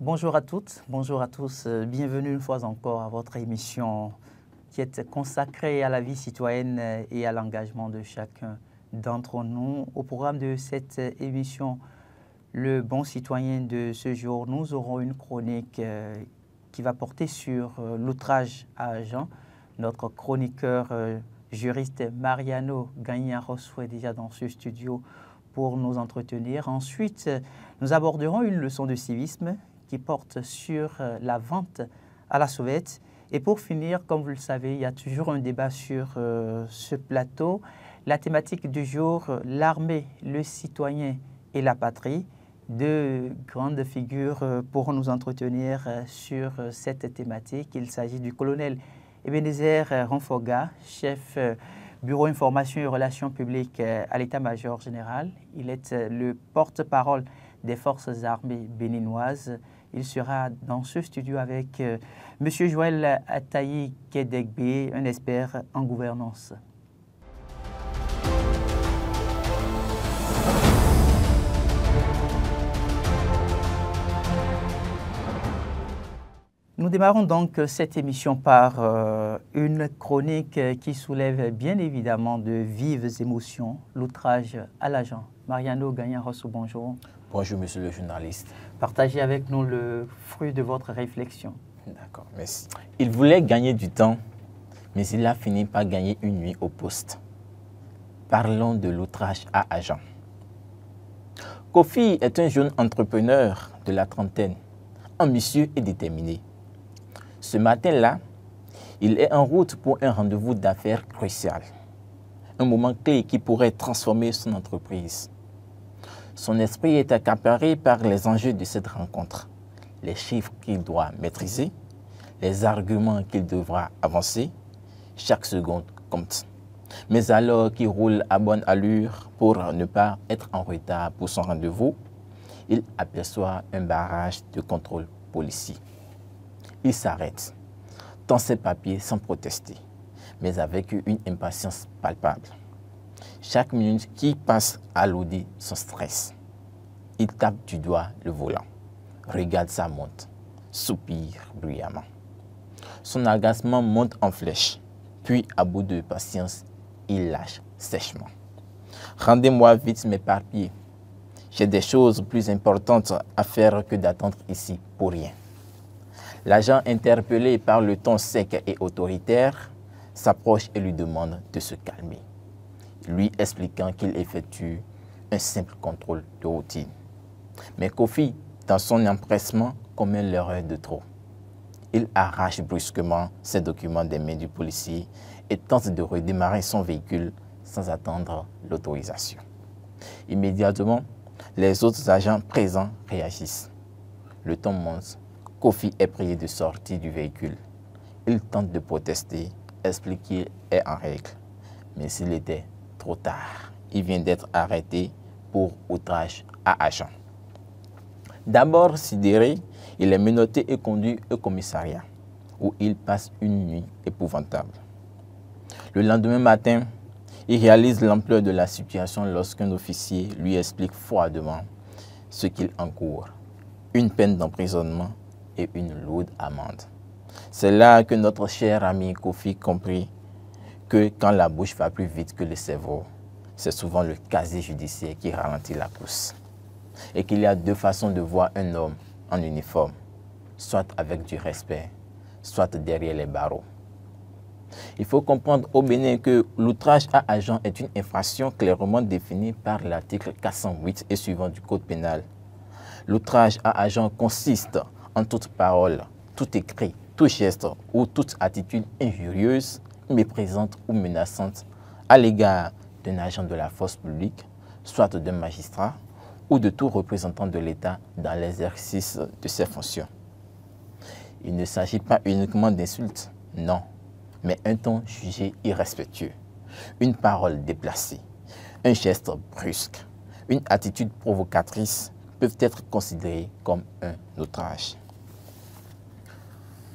Bonjour à toutes, bonjour à tous. Bienvenue une fois encore à votre émission qui est consacrée à la vie citoyenne et à l'engagement de chacun d'entre nous. Au programme de cette émission, le bon citoyen de ce jour, nous aurons une chronique qui va porter sur l'outrage à agent. Notre chroniqueur juriste Mariano Gagnarosso est déjà dans ce studio pour nous entretenir. Ensuite, nous aborderons une leçon de civisme qui porte sur la vente à la sauvette. Et pour finir, comme vous le savez, il y a toujours un débat sur ce plateau. La thématique du jour, l'armée, le citoyen et la patrie. Deux grandes figures pour nous entretenir sur cette thématique. Il s'agit du colonel Ebenezer Renfoga, chef Bureau Information et Relations publiques à l'État-major général. Il est le porte-parole des forces armées béninoises. Il sera dans ce studio avec M. Joël Atayi Kedegbe, un expert en gouvernance. Nous démarrons donc cette émission par une chronique qui soulève bien évidemment de vives émotions, l'outrage à l'agent. Mariano Gagnarosso, bonjour. Bonjour, monsieur le journaliste. Partagez avec nous le fruit de votre réflexion. D'accord, merci. Il voulait gagner du temps, mais il a fini par gagner une nuit au poste. Parlons de l'outrage à agent. Kofi est un jeune entrepreneur de la trentaine, ambitieux et déterminé. Ce matin-là, il est en route pour un rendez-vous d'affaires crucial. Un moment clé qui pourrait transformer son entreprise. Son esprit est accaparé par les enjeux de cette rencontre, les chiffres qu'il doit maîtriser, les arguments qu'il devra avancer. Chaque seconde compte. Mais alors qu'il roule à bonne allure pour ne pas être en retard pour son rendez-vous, il aperçoit un barrage de contrôle policier. Il s'arrête, tend ses papiers sans protester, mais avec une impatience palpable. Chaque minute qui passe alourdit son stress. Il tape du doigt le volant, regarde sa montre, soupire bruyamment. Son agacement monte en flèche, puis à bout de patience, il lâche sèchement. « Rendez-moi vite mes papiers. J'ai des choses plus importantes à faire que d'attendre ici pour rien. » L'agent, interpellé par le ton sec et autoritaire, s'approche et lui demande de se calmer, lui expliquant qu'il effectue un simple contrôle de routine. Mais Kofi, dans son empressement, commet l'erreur de trop. Il arrache brusquement ses documents des mains du policier et tente de redémarrer son véhicule sans attendre l'autorisation. Immédiatement, les autres agents présents réagissent. Le ton monte. Kofi est prié de sortir du véhicule. Il tente de protester, explique qu'il est en règle. Mais s'il était trop tard, il vient d'être arrêté pour outrage à agent. D'abord sidéré, il est menotté et conduit au commissariat, où il passe une nuit épouvantable. Le lendemain matin, il réalise l'ampleur de la situation lorsqu'un officier lui explique froidement ce qu'il encourt. Une peine d'emprisonnement et une lourde amende. C'est là que notre cher ami Kofi comprit que quand la bouche va plus vite que le cerveau, c'est souvent le casier judiciaire qui ralentit la course. Et qu'il y a deux façons de voir un homme en uniforme, soit avec du respect, soit derrière les barreaux. Il faut comprendre au Bénin que l'outrage à agent est une infraction clairement définie par l'article 408 et suivant du Code pénal. L'outrage à agent consiste en toute parole, tout écrit, tout geste ou toute attitude injurieuse, méprisante ou menaçante à l'égard d'un agent de la force publique, soit d'un magistrat ou de tout représentant de l'État dans l'exercice de ses fonctions. Il ne s'agit pas uniquement d'insultes, non, mais un ton jugé irrespectueux, une parole déplacée, un geste brusque, une attitude provocatrice peuvent être considérés comme un outrage.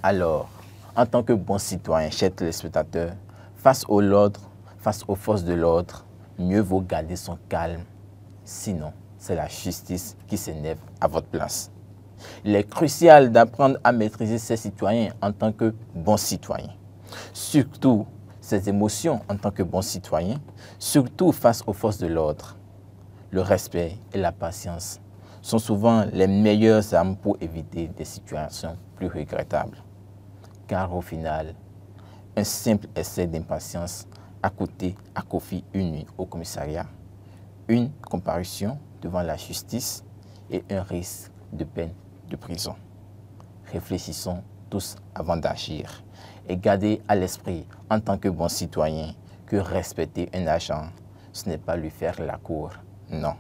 Alors, en tant que bon citoyen, chers téléspectateurs, face aux forces de l'ordre, mieux vaut garder son calme. Sinon, c'est la justice qui s'énerve à votre place. Il est crucial d'apprendre à maîtriser ses citoyens en tant que bons citoyens. Surtout ses émotions en tant que bons citoyens, surtout face aux forces de l'ordre. Le respect et la patience sont souvent les meilleures armes pour éviter des situations plus regrettables. Car au final, un simple essai d'impatience a coûté à Kofi une nuit au commissariat, une comparution devant la justice et un risque de peine de prison. Réfléchissons tous avant d'agir et gardez à l'esprit en tant que bon citoyen que respecter un agent, ce n'est pas lui faire la cour, non,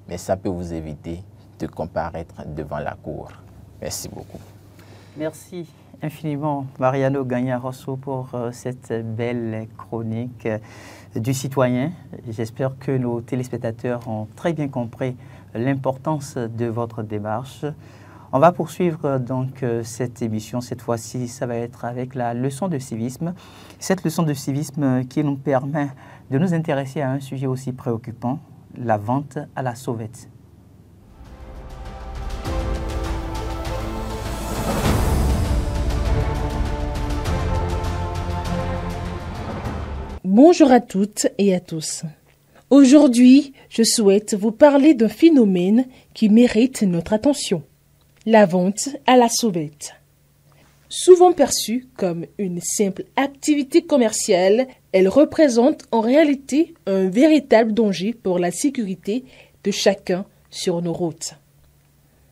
mais ça peut vous éviter de comparaître devant la cour. Merci beaucoup. Merci infiniment, Mariano Gagna-Rosso, pour cette belle chronique du citoyen. J'espère que nos téléspectateurs ont très bien compris l'importance de votre démarche. On va poursuivre donc cette émission. Cette fois-ci, ça va être avec la leçon de civisme. Cette leçon de civisme qui nous permet de nous intéresser à un sujet aussi préoccupant, la vente à la sauvette. Bonjour à toutes et à tous. Aujourd'hui, je souhaite vous parler d'un phénomène qui mérite notre attention. La vente à la sauvette. Souvent perçue comme une simple activité commerciale, elle représente en réalité un véritable danger pour la sécurité de chacun sur nos routes.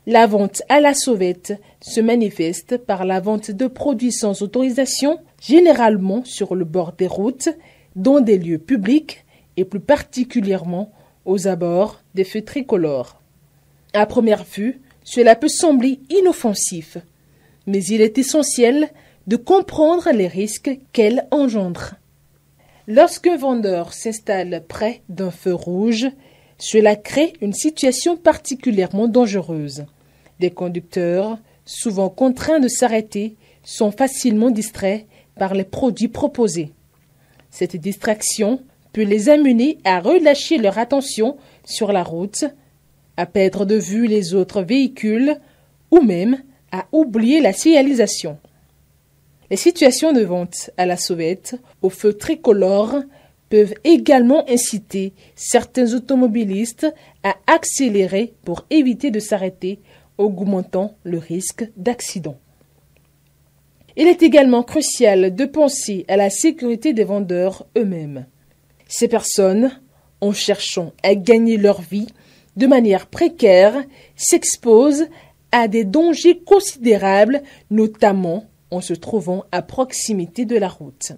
La vente à la sauvette se manifeste par la vente de produits sans autorisation, généralement sur le bord des routes, dans des lieux publics et plus particulièrement aux abords des feux tricolores. À première vue, cela peut sembler inoffensif, mais il est essentiel de comprendre les risques qu'elle engendre. Lorsqu'un vendeur s'installe près d'un feu rouge, cela crée une situation particulièrement dangereuse. Des conducteurs, souvent contraints de s'arrêter, sont facilement distraits par les produits proposés. Cette distraction peut les amener à relâcher leur attention sur la route, à perdre de vue les autres véhicules ou même à oublier la signalisation. Les situations de vente à la sauvette, au feu tricolore, peuvent également inciter certains automobilistes à accélérer pour éviter de s'arrêter, augmentant le risque d'accident. Il est également crucial de penser à la sécurité des vendeurs eux-mêmes. Ces personnes, en cherchant à gagner leur vie de manière précaire, s'exposent à des dangers considérables, notamment en se trouvant à proximité de la route.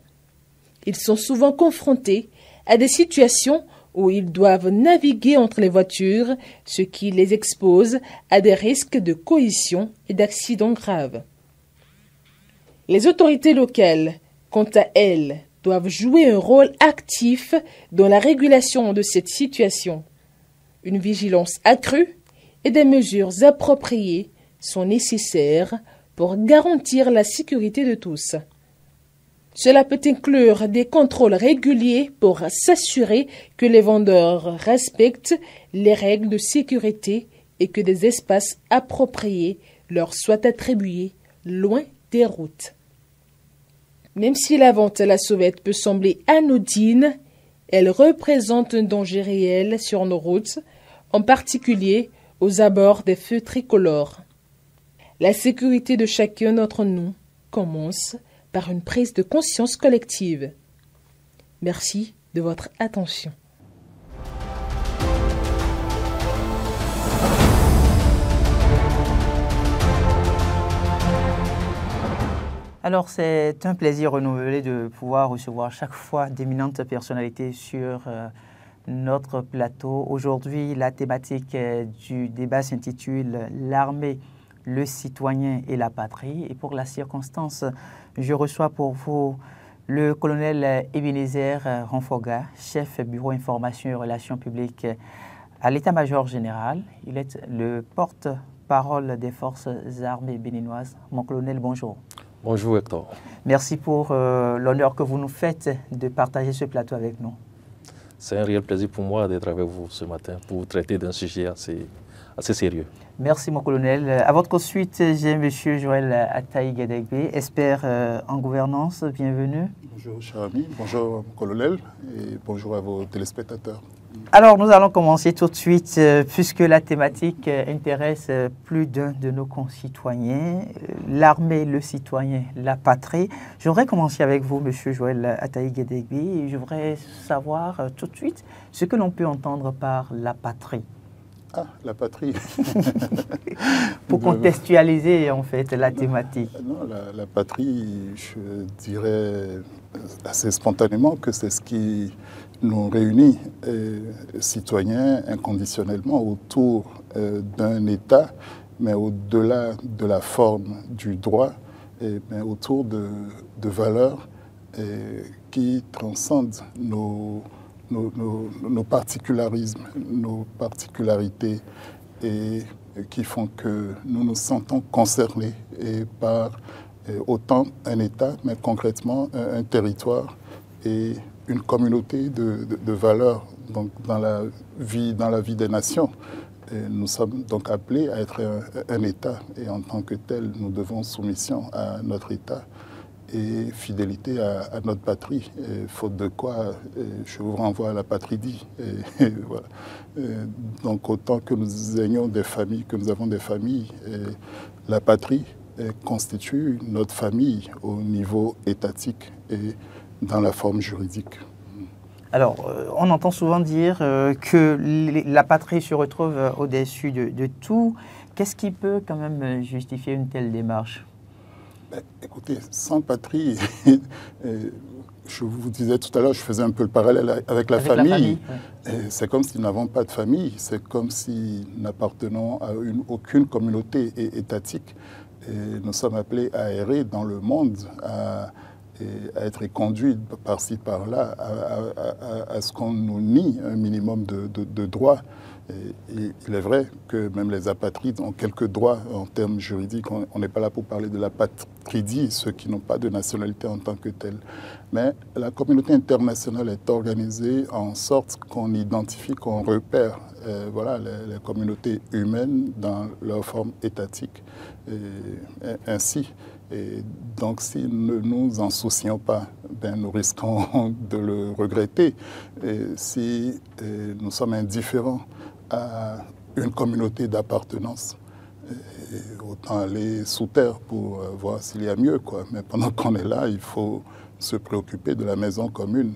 Ils sont souvent confrontés à des situations où ils doivent naviguer entre les voitures, ce qui les expose à des risques de collision et d'accidents graves. Les autorités locales, quant à elles, doivent jouer un rôle actif dans la régulation de cette situation. Une vigilance accrue et des mesures appropriées sont nécessaires pour garantir la sécurité de tous. Cela peut inclure des contrôles réguliers pour s'assurer que les vendeurs respectent les règles de sécurité et que des espaces appropriés leur soient attribués loin des routes. Même si la vente à la sauvette peut sembler anodine, elle représente un danger réel sur nos routes, en particulier aux abords des feux tricolores. La sécurité de chacun d'entre nous commence par une prise de conscience collective. Merci de votre attention. Alors, c'est un plaisir renouvelé de pouvoir recevoir chaque fois d'éminentes personnalités sur notre plateau. Aujourd'hui, la thématique du débat s'intitule « L'armée, le citoyen et la patrie ». Et pour la circonstance, je reçois pour vous le colonel Ebenezer Renfoga, chef bureau information et relations publiques à l'état-major général. Il est le porte-parole des forces armées béninoises. Mon colonel, bonjour. Bonjour Hector. Merci pour l'honneur que vous nous faites de partager ce plateau avec nous. C'est un réel plaisir pour moi d'être avec vous ce matin pour traiter d'un sujet assez sérieux. Merci, mon colonel. À votre suite, j'ai M. Joël Ataï Guédégbé, expert en gouvernance. Bienvenue. Bonjour, cher ami. Bonjour, mon colonel. Et bonjour à vos téléspectateurs. Alors, nous allons commencer tout de suite, puisque la thématique intéresse plus d'un de nos concitoyens, l'armée, le citoyen, la patrie. J'aimerais commencer avec vous, M. Joël Ataï Guédégbé. Je voudrais savoir tout de suite ce que l'on peut entendre par la patrie. Ah, la patrie. Pour contextualiser, en fait, la thématique. Non, la patrie, je dirais assez spontanément que c'est ce qui nous réunit, citoyens, inconditionnellement, autour d'un État, mais au-delà de la forme du droit, mais autour de valeurs qui transcendent nos particularismes, nos particularités, et qui font que nous nous sentons concernés par autant un État, mais concrètement un territoire et une communauté de valeurs donc dans la vie des nations. Et nous sommes donc appelés à être un État, et en tant que tel, nous devons soumission à notre État et fidélité à notre patrie, et faute de quoi je vous renvoie à la patrie dit. Voilà. Donc autant que nous ayons des familles, que nous avons des familles, la patrie constitue notre famille au niveau étatique et dans la forme juridique. Alors, on entend souvent dire que la patrie se retrouve au-dessus de tout. Qu'est-ce qui peut quand même justifier une telle démarche ? Écoutez, sans patrie, je vous disais tout à l'heure, je faisais un peu le parallèle avec la famille. Ouais. C'est comme si nous n'avons pas de famille, c'est comme si nous n'appartenons à aucune communauté étatique. Et nous sommes appelés à errer dans le monde, à être conduits par-ci, par-là, à ce qu'on nous nie un minimum de droits. Et il est vrai que même les apatrides ont quelques droits en termes juridiques. On n'est pas là pour parler de l'apatridie, ceux qui n'ont pas de nationalité en tant que telle. Mais la communauté internationale est organisée en sorte qu'on identifie, qu'on repère voilà, les communautés humaines dans leur forme étatique. Ainsi. Et donc, si nous ne nous en soucions pas, ben, nous risquons de le regretter. Et si nous sommes indifférents à une communauté d'appartenance, autant aller sous terre pour voir s'il y a mieux, quoi. Mais pendant qu'on est là, il faut se préoccuper de la maison commune,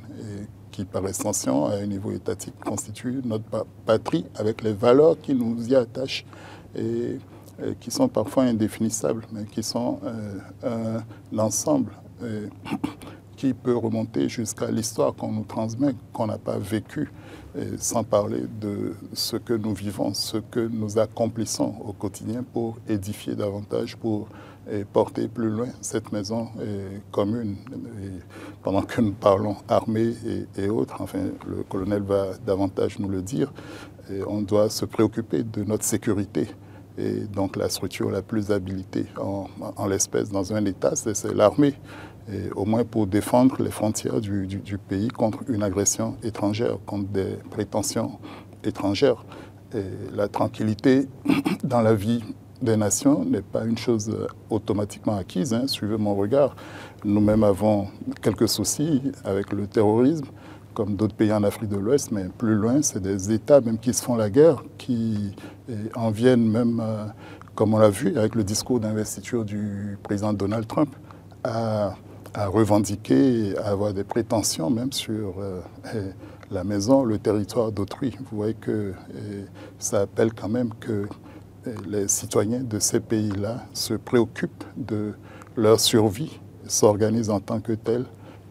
qui par extension, à un niveau étatique, constitue notre patrie avec les valeurs qui nous y attachent. Et qui sont parfois indéfinissables, mais qui sont un ensemble qui peut remonter jusqu'à l'histoire qu'on nous transmet, qu'on n'a pas vécu, sans parler de ce que nous vivons, ce que nous accomplissons au quotidien pour édifier davantage, pour porter plus loin cette maison commune. Et pendant que nous parlons armée et autres, enfin le colonel va davantage nous le dire, on doit se préoccuper de notre sécurité. Et donc la structure la plus habilitée en l'espèce dans un État, c'est l'armée, au moins pour défendre les frontières du pays contre une agression étrangère, contre des prétentions étrangères. Et la tranquillité dans la vie des nations n'est pas une chose automatiquement acquise, hein. Suivez mon regard. Nous-mêmes avons quelques soucis avec le terrorisme, comme d'autres pays en Afrique de l'Ouest, mais plus loin, c'est des États même qui se font la guerre, qui en viennent même, comme on l'a vu avec le discours d'investiture du président Donald Trump, à revendiquer, à avoir des prétentions même sur la maison, le territoire d'autrui. Vous voyez que ça appelle quand même que les citoyens de ces pays-là se préoccupent de leur survie, s'organisent en tant que tels,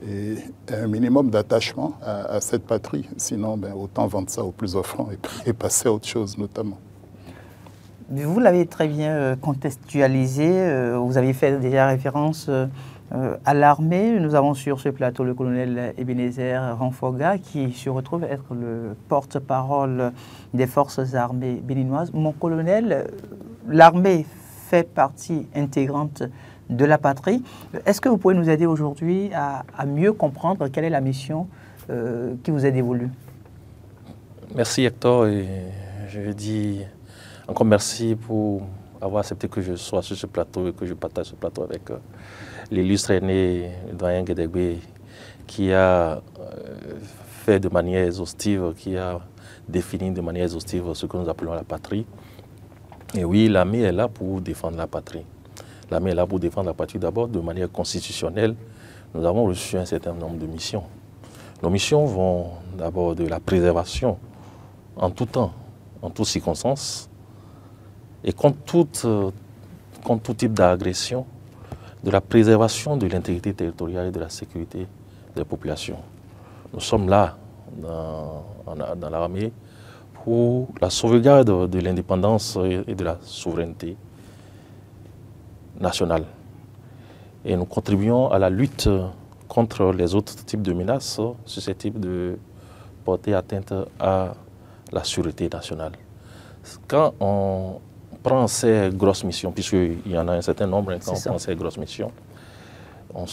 et un minimum d'attachement à cette patrie. Sinon, ben, autant vendre ça au plus offrant et passer à autre chose notamment. Vous l'avez très bien contextualisé. Vous avez fait déjà référence à l'armée. Nous avons sur ce plateau le colonel Ebenezer Ranfoga qui se retrouve être le porte-parole des forces armées béninoises. Mon colonel, l'armée fait partie intégrante de la patrie. Est-ce que vous pouvez nous aider aujourd'hui à mieux comprendre quelle est la mission qui vous est dévolue? Merci Hector, et je dis Encore merci pour avoir accepté que je sois sur ce plateau et que je partage ce plateau avec l'illustre aîné doyen Guédégbé, qui a fait de manière exhaustive, qui a défini de manière exhaustive ce que nous appelons la patrie. Et oui, l'armée est là pour défendre la patrie. L'armée est là pour défendre la patrie d'abord de manière constitutionnelle. Nous avons reçu un certain nombre de missions. Nos missions vont d'abord de la préservation en tout temps, en toutes circonstances, et contre tout type d'agression, de la préservation de l'intégrité territoriale et de la sécurité des populations. Nous sommes là, dans l'armée, pour la sauvegarde de l'indépendance et de la souveraineté nationale. Et nous contribuons à la lutte contre les autres types de menaces susceptibles de porter atteinte à la sûreté nationale. Quand on prend ces grosses missions, puisqu'il y en a un certain nombre, quand on prend ces grosses missions, on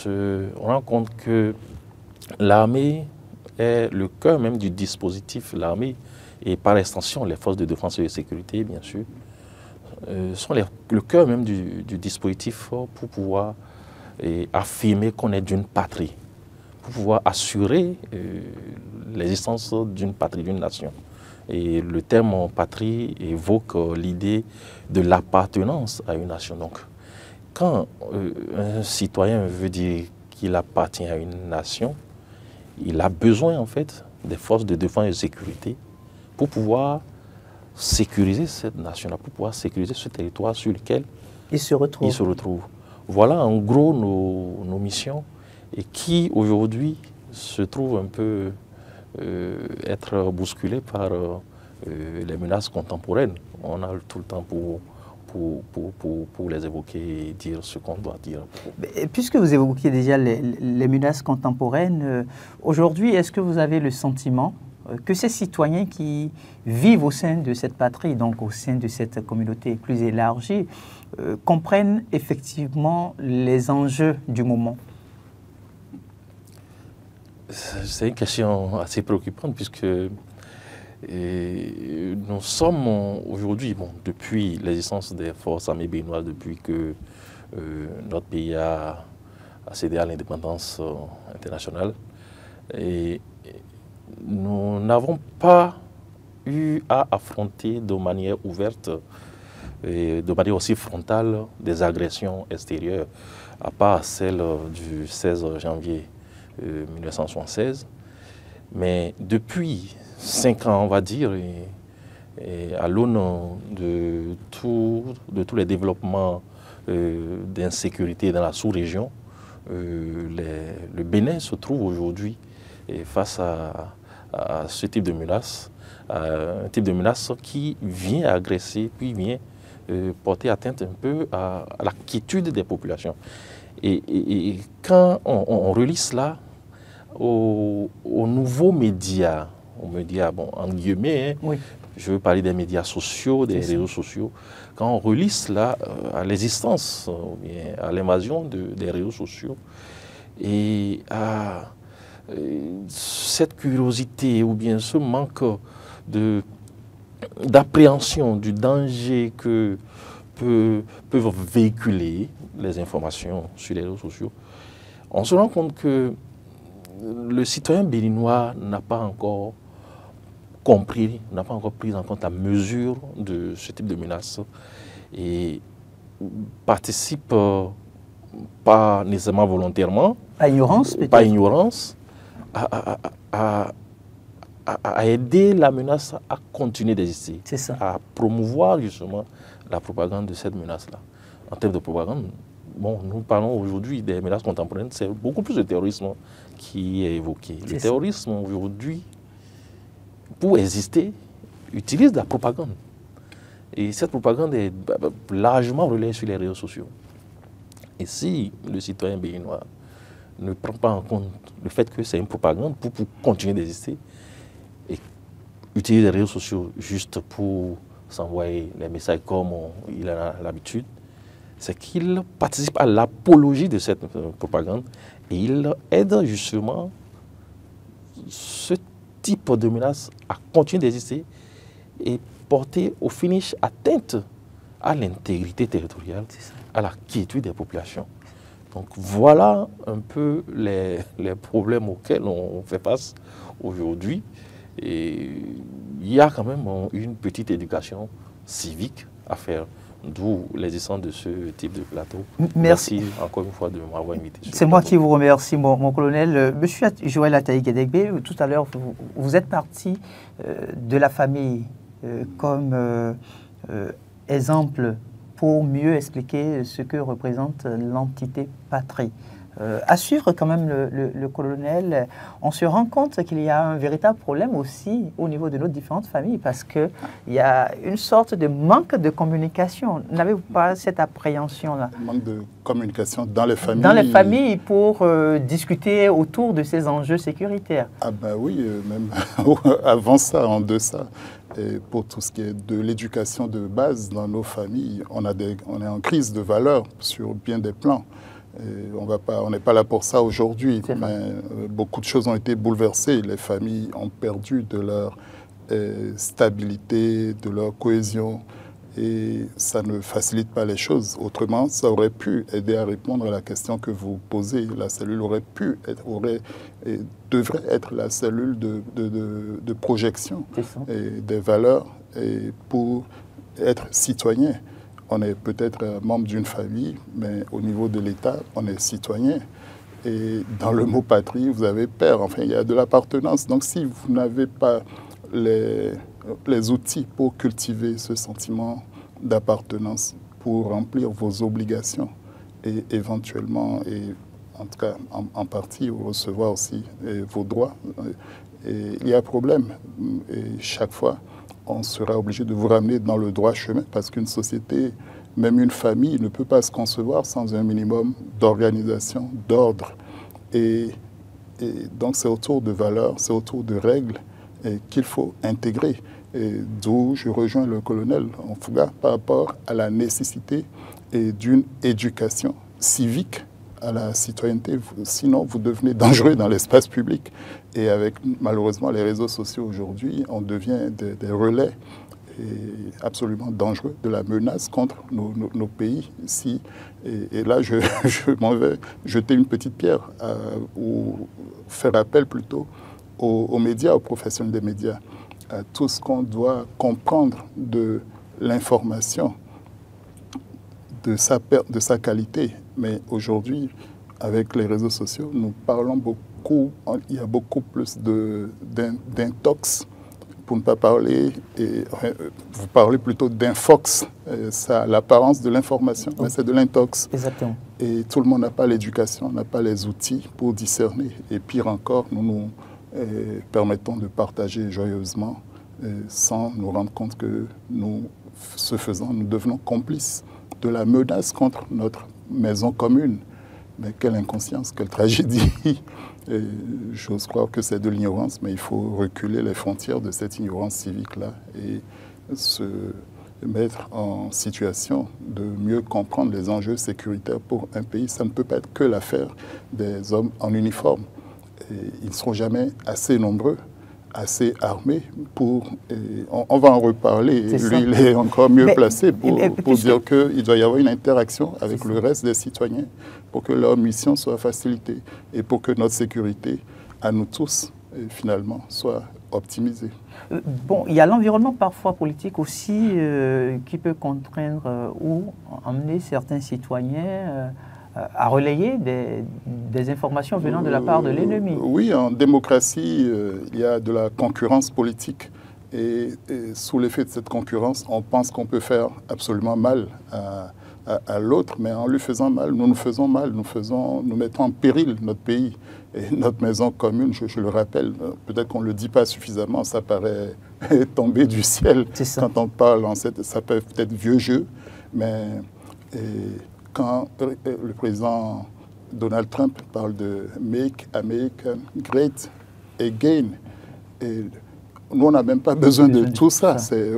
rend compte que l'armée est le cœur même du dispositif. L'armée et par extension les forces de défense et de sécurité, bien sûr, sont le cœur même du dispositif pour pouvoir affirmer qu'on est d'une patrie, pour pouvoir assurer l'existence d'une patrie, d'une nation. Et le terme patrie évoque l'idée de l'appartenance à une nation. Donc, quand un citoyen veut dire qu'il appartient à une nation, il a besoin en fait des forces de défense et de sécurité pour pouvoir sécuriser cette nation-là, pour pouvoir sécuriser ce territoire sur lequel il se retrouve. Voilà en gros nos missions et qui aujourd'hui se trouvent un peu être bousculées par les menaces contemporaines. On a tout le temps pour les évoquer et dire ce qu'on doit dire. Puisque vous évoquiez déjà les menaces contemporaines, aujourd'hui, est-ce que vous avez le sentiment que ces citoyens qui vivent au sein de cette patrie, donc au sein de cette communauté plus élargie, comprennent effectivement les enjeux du moment? C'est une question assez préoccupante puisque nous sommes aujourd'hui, depuis l'existence des forces armées béninoises, depuis que notre pays a cédé à l'indépendance internationale, et nous n'avons pas eu à affronter de manière ouverte et de manière aussi frontale des agressions extérieures, à part celle du 16 janvier 1976. Mais depuis 5 ans, on va dire, et à l'aune de tous les développements d'insécurité dans la sous-région, le Bénin se trouve aujourd'hui face à ce type de menace, un type de menace qui vient agresser, puis vient porter atteinte un peu à la quiétude des populations. Et quand on relie cela aux nouveaux médias, en guillemets, oui, je veux parler des médias sociaux, des réseaux sociaux, quand on relie cela à l'existence, à l'invasion des réseaux sociaux, et à cette curiosité ou bien ce manque d'appréhension du danger que peuvent véhiculer les informations sur les réseaux sociaux, on se rend compte que le citoyen béninois n'a pas encore compris, n'a pas encore pris en compte la mesure de ce type de menace et participe pas nécessairement volontairement, par ignorance, à aider la menace à continuer d'exister, à promouvoir justement la propagande de cette menace-là. En termes de propagande, nous parlons aujourd'hui des menaces contemporaines, c'est beaucoup plus de terrorisme qui est évoqué. Le terrorisme aujourd'hui, pour exister, utilise de la propagande. Et cette propagande est largement relayée sur les réseaux sociaux. Et si le citoyen béninois ne prend pas en compte le fait que c'est une propagande pour continuer d'exister et utilise les réseaux sociaux juste pour s'envoyer les messages comme il a l'habitude, c'est qu'il participe à l'apologie de cette propagande et il aide justement ce type de menace à continuer d'exister et porter au finish atteinte à l'intégrité territoriale, à la quiétude des populations. Donc voilà un peu les problèmes auxquels on fait face aujourd'hui. Et il y a quand même une petite éducation civique à faire, d'où l'existence de ce type de plateau. Merci encore une fois de m'avoir invité. C'est moi qui vous remercie, mon colonel. Monsieur Joël Ataï-Guédégbé, tout à l'heure, vous êtes parti de la famille comme exemple pour mieux expliquer ce que représente l'entité patrie. À suivre quand même le colonel, on se rend compte qu'il y a un véritable problème aussi au niveau de nos différentes familles parce qu'il y a une sorte de manque de communication. N'avez-vous pas cette appréhension-là? Manque de communication dans les familles. Dans les familles pour discuter autour de ces enjeux sécuritaires. Ah ben oui, même avant ça, en deçà. Et pour tout ce qui est de l'éducation de base dans nos familles, on est en crise de valeurs sur bien des plans. On n'est pas là pour ça aujourd'hui, mais beaucoup de choses ont été bouleversées. Les familles ont perdu de leur stabilité, de leur cohésion, et ça ne facilite pas les choses. Autrement, ça aurait pu aider à répondre à la question que vous posez. La cellule devrait être la cellule de projection des valeurs et pour être citoyen. On est peut-être membre d'une famille, mais au niveau de l'État, on est citoyen. Et dans le mot patrie, vous avez père. Enfin, il y a de l'appartenance. Donc, si vous n'avez pas les outils pour cultiver ce sentiment d'appartenance, pour remplir vos obligations et éventuellement, et en tout cas en partie, recevoir aussi vos droits, et il y a problème. Et chaque fois, on sera obligé de vous ramener dans le droit chemin parce qu'une société, même une famille, ne peut pas se concevoir sans un minimum d'organisation, d'ordre. Et donc c'est autour de valeurs, c'est autour de règles qu'il faut intégrer. D'où je rejoins le colonel Fouga par rapport à la nécessité d'une éducation civique à la citoyenneté, sinon vous devenez dangereux dans l'espace public. Et avec malheureusement les réseaux sociaux aujourd'hui, on devient des relais absolument dangereux de la menace contre nos pays. Et là, je m'en vais jeter une petite pierre ou faire appel plutôt aux médias, aux professionnels des médias, à tout ce qu'on doit comprendre de l'information, de sa qualité. Mais aujourd'hui, avec les réseaux sociaux, nous parlons beaucoup, il y a beaucoup plus d'intox, pour ne pas parler, vous parlez plutôt d'infox, ça a l'apparence de l'information, mais c'est de l'intox. Exactement. Et tout le monde n'a pas l'éducation, n'a pas les outils pour discerner. Et pire encore, nous nous permettons de partager joyeusement sans nous rendre compte que ce faisant, nous devenons complices de la menace contre notre maison commune. Mais quelle inconscience, quelle tragédie. J'ose croire que c'est de l'ignorance, mais il faut reculer les frontières de cette ignorance civique-là et se mettre en situation de mieux comprendre les enjeux sécuritaires pour un pays. Ça ne peut pas être que l'affaire des hommes en uniforme. Et ils ne seront jamais assez nombreux, assez armés pour... On va en reparler. Lui, il est encore mieux placé pour dire qu'il doit y avoir une interaction avec le reste des citoyens pour que leur mission soit facilitée et pour que notre sécurité, à nous tous, finalement, soit optimisée. Bon, il y a l'environnement parfois politique aussi qui peut contraindre ou emmener certains citoyens à relayer des informations venant de la part de l'ennemi. Oui, en démocratie, il y a de la concurrence politique. Et sous l'effet de cette concurrence, on pense qu'on peut faire absolument mal à l'autre, mais en lui faisant mal, nous nous faisons mal, nous mettons en péril notre pays et notre maison commune. Je le rappelle, peut-être qu'on ne le dit pas suffisamment, ça paraît tomber du ciel quand on parle, ça peut être vieux jeu, mais quand le président Donald Trump parle de « Make America Great Again », nous, on n'a même pas besoin de tout ça. C'est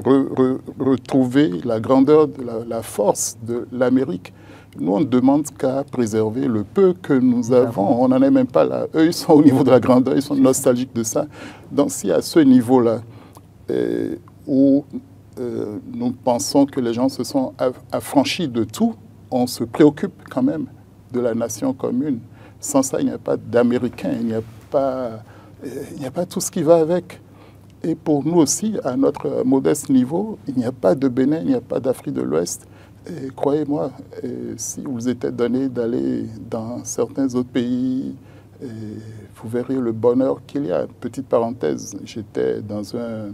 retrouver la grandeur, la force de l'Amérique. Nous, on ne demande qu'à préserver le peu que nous avons. On n'en est même pas là. Eux, ils sont au niveau de la grandeur, ils sont nostalgiques de ça. Donc, si à ce niveau-là, où nous pensons que les gens se sont affranchis de tout, on se préoccupe quand même de la nation commune. Sans ça, il n'y a pas d'Américains, il n'y a pas tout ce qui va avec. Et pour nous aussi, à notre modeste niveau, il n'y a pas de Bénin, il n'y a pas d'Afrique de l'Ouest. Et croyez-moi, si vous était donné d'aller dans certains autres pays, vous verrez le bonheur qu'il y a. Petite parenthèse, j'étais dans un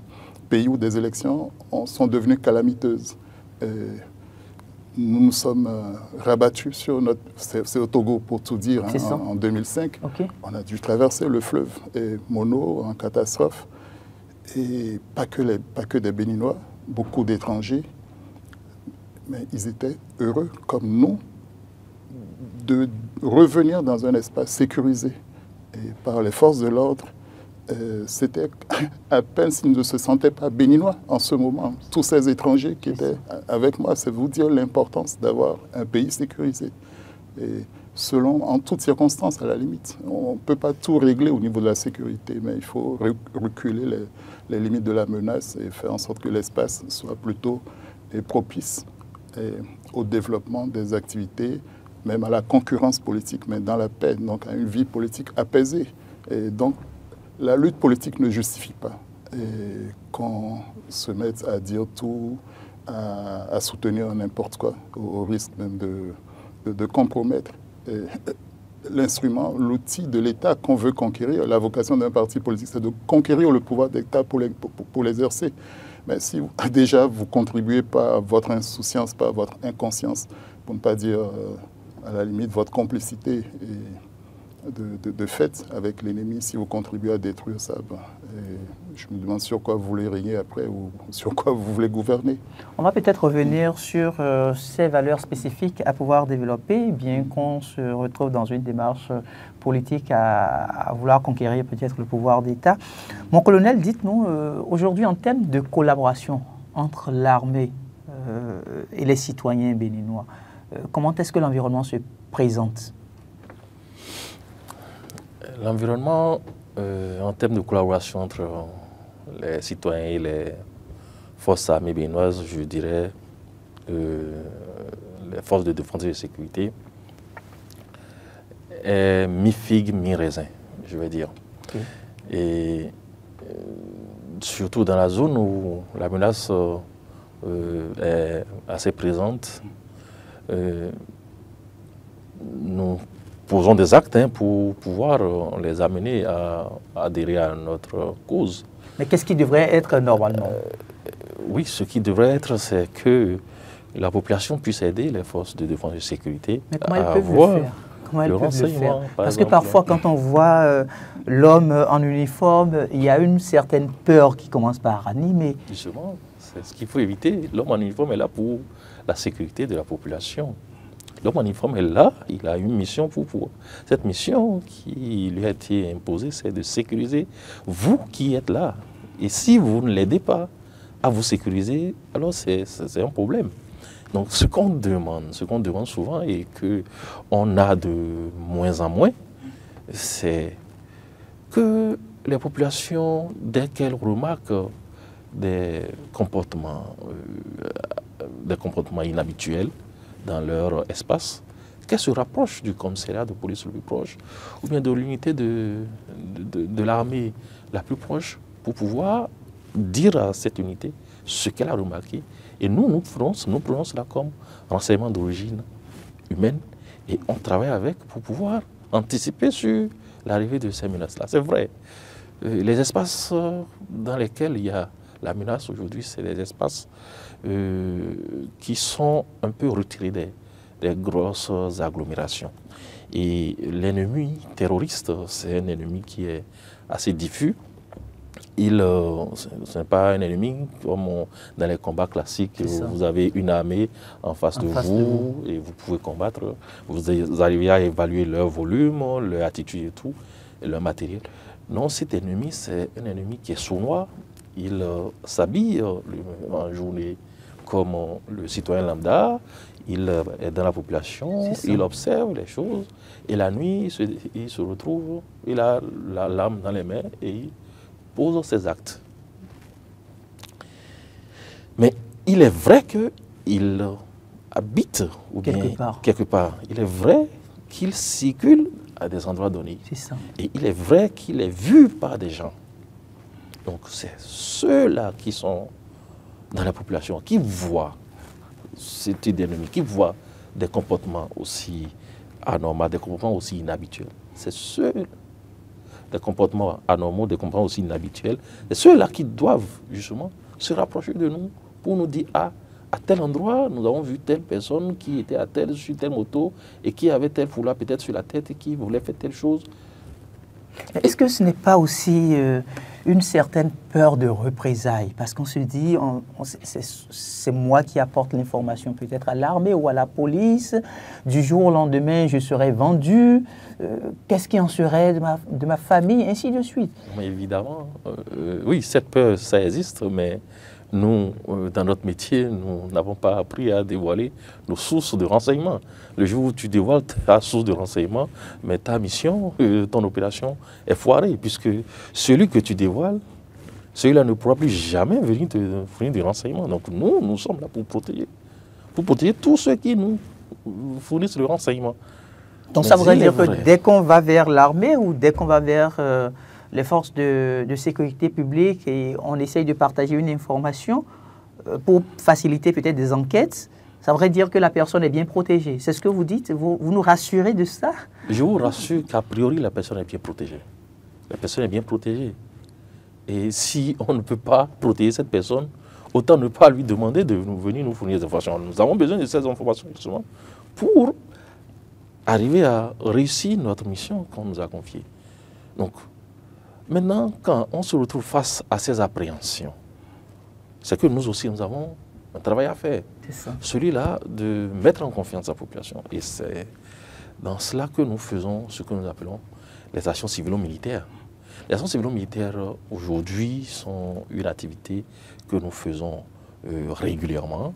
pays où des élections sont devenues calamiteuses. Nous nous sommes rabattus sur notre... C'est au Togo, pour tout dire, hein, en 2005. Okay. On a dû traverser le fleuve Mono en catastrophe. Et pas que des Béninois, beaucoup d'étrangers. Mais ils étaient heureux, comme nous, de revenir dans un espace sécurisé. Et par les forces de l'ordre, c'était à peine s'ils ne se sentaient pas béninois en ce moment. Tous ces étrangers qui étaient avec moi, c'est vous dire l'importance d'avoir un pays sécurisé. Et en toutes circonstances, à la limite. On ne peut pas tout régler au niveau de la sécurité, mais il faut reculer les limites de la menace et faire en sorte que l'espace soit plutôt propice au développement des activités, même à la concurrence politique, mais dans la paix, donc à une vie politique apaisée. Et donc, la lutte politique ne justifie pas qu'on se mette à dire tout, à soutenir n'importe quoi, au risque même de compromettre l'instrument, l'outil de l'État qu'on veut conquérir. La vocation d'un parti politique, c'est de conquérir le pouvoir d'État pour l'exercer. Mais si déjà vous contribuez par votre insouciance, par votre inconscience, pour ne pas dire à la limite votre complicité de fait avec l'ennemi, si vous contribuez à détruire ça, je me demande sur quoi vous voulez régner après ou sur quoi vous voulez gouverner. On va peut-être revenir sur ces valeurs spécifiques à pouvoir développer, bien qu'on se retrouve dans une démarche politique à vouloir conquérir peut-être le pouvoir d'État. Mon colonel, dites-nous, aujourd'hui en termes de collaboration entre l'armée et les citoyens béninois, comment est-ce que l'environnement se présente? L'environnement, en termes de collaboration entre les citoyens et les forces armées béninoises, je dirais les forces de défense et de sécurité, est mi-figue, mi-raisin, je vais dire. Okay. Et surtout dans la zone où la menace est assez présente, nous posons des actes pour pouvoir les amener à adhérer à notre cause. Mais qu'est-ce qui devrait être normalement? Oui, ce qui devrait être, c'est que la population puisse aider les forces de défense et de sécurité. Mais comment elles peuvent le faire? Comment elles peuvent le faire? Parce que parfois, quand on voit l'homme en uniforme, il y a une certaine peur qui commence par animer. Justement, c'est ce qu'il faut éviter. L'homme en uniforme est là pour la sécurité de la population. L'homme en uniforme est là, il a une mission pour. Cette mission qui lui a été imposée, c'est de sécuriser vous qui êtes là. Et si vous ne l'aidez pas à vous sécuriser, alors c'est un problème. Donc ce qu'on demande souvent et qu'on a de moins en moins, c'est que les populations, dès qu'elles remarquent des comportements inhabituels dans leur espace, qu'elles se rapprochent du commissariat de police le plus proche ou bien de l'unité de l'armée la plus proche pour pouvoir dire à cette unité ce qu'elle a remarqué. Et nous prenons cela comme renseignement d'origine humaine et on travaille avec pour pouvoir anticiper sur l'arrivée de ces menaces-là. C'est vrai, les espaces dans lesquels il y a la menace aujourd'hui, c'est des espaces qui sont un peu retirés des grosses agglomérations. Et l'ennemi terroriste, c'est un ennemi qui est assez diffus. Ce n'est pas un ennemi comme dans les combats classiques où vous avez une armée en face de vous et vous pouvez combattre. Vous arrivez à évaluer leur volume, leur attitude et tout, et leur matériel. Non, cet ennemi, c'est un ennemi qui est sournois. Il s'habille en journée comme le citoyen lambda. Il est dans la population, il observe les choses. Et la nuit, il se retrouve, il a la lame dans les mains et il pose ses actes. Mais il est vrai qu'il habite ou quelque part. Il est vrai qu'il circule à des endroits donnés. C'est ça. Et il est vrai qu'il est vu par des gens. Donc c'est ceux-là qui sont dans la population, qui voient cet ennemi, qui voient des comportements aussi anormaux, des comportements aussi inhabituels. C'est ceux, des comportements anormaux, des comportements aussi inhabituels, c'est ceux-là qui doivent justement se rapprocher de nous pour nous dire, ah, à tel endroit, nous avons vu telle personne qui était sur telle moto et qui avait tel foulard peut-être sur la tête et qui voulait faire telle chose. Est-ce que ce n'est pas aussi une certaine peur de représailles? Parce qu'on se dit, c'est moi qui apporte l'information peut-être à l'armée ou à la police. Du jour au lendemain, je serai vendu. Qu'est-ce qui en serait de ma famille, ainsi de suite? Mais évidemment, oui, cette peur, ça existe, mais nous, dans notre métier, nous n'avons pas appris à dévoiler nos sources de renseignement. Le jour où tu dévoiles ta source de renseignement, mais ta mission, ton opération est foirée, puisque celui que tu dévoiles, celui-là ne pourra plus jamais venir te fournir des renseignements. Donc nous sommes là pour protéger tous ceux qui nous fournissent le renseignement. Donc ça voudrait dire que dès qu'on va vers l'armée ou dès qu'on va vers les forces de sécurité publique et on essaye de partager une information pour faciliter peut-être des enquêtes, ça voudrait dire que la personne est bien protégée. C'est ce que vous dites? Vous nous rassurez de ça? Je vous rassure qu'a priori, la personne est bien protégée. La personne est bien protégée. Et si on ne peut pas protéger cette personne, autant ne pas lui demander de venir nous fournir des informations. Nous avons besoin de ces informations justement pour arriver à réussir notre mission qu'on nous a confiée. Donc, maintenant, quand on se retrouve face à ces appréhensions, c'est que nous aussi, nous avons un travail à faire. Celui-là de mettre en confiance la population. Et c'est dans cela que nous faisons ce que nous appelons les actions civilo-militaires. Les actions civilo-militaires, aujourd'hui, sont une activité que nous faisons régulièrement.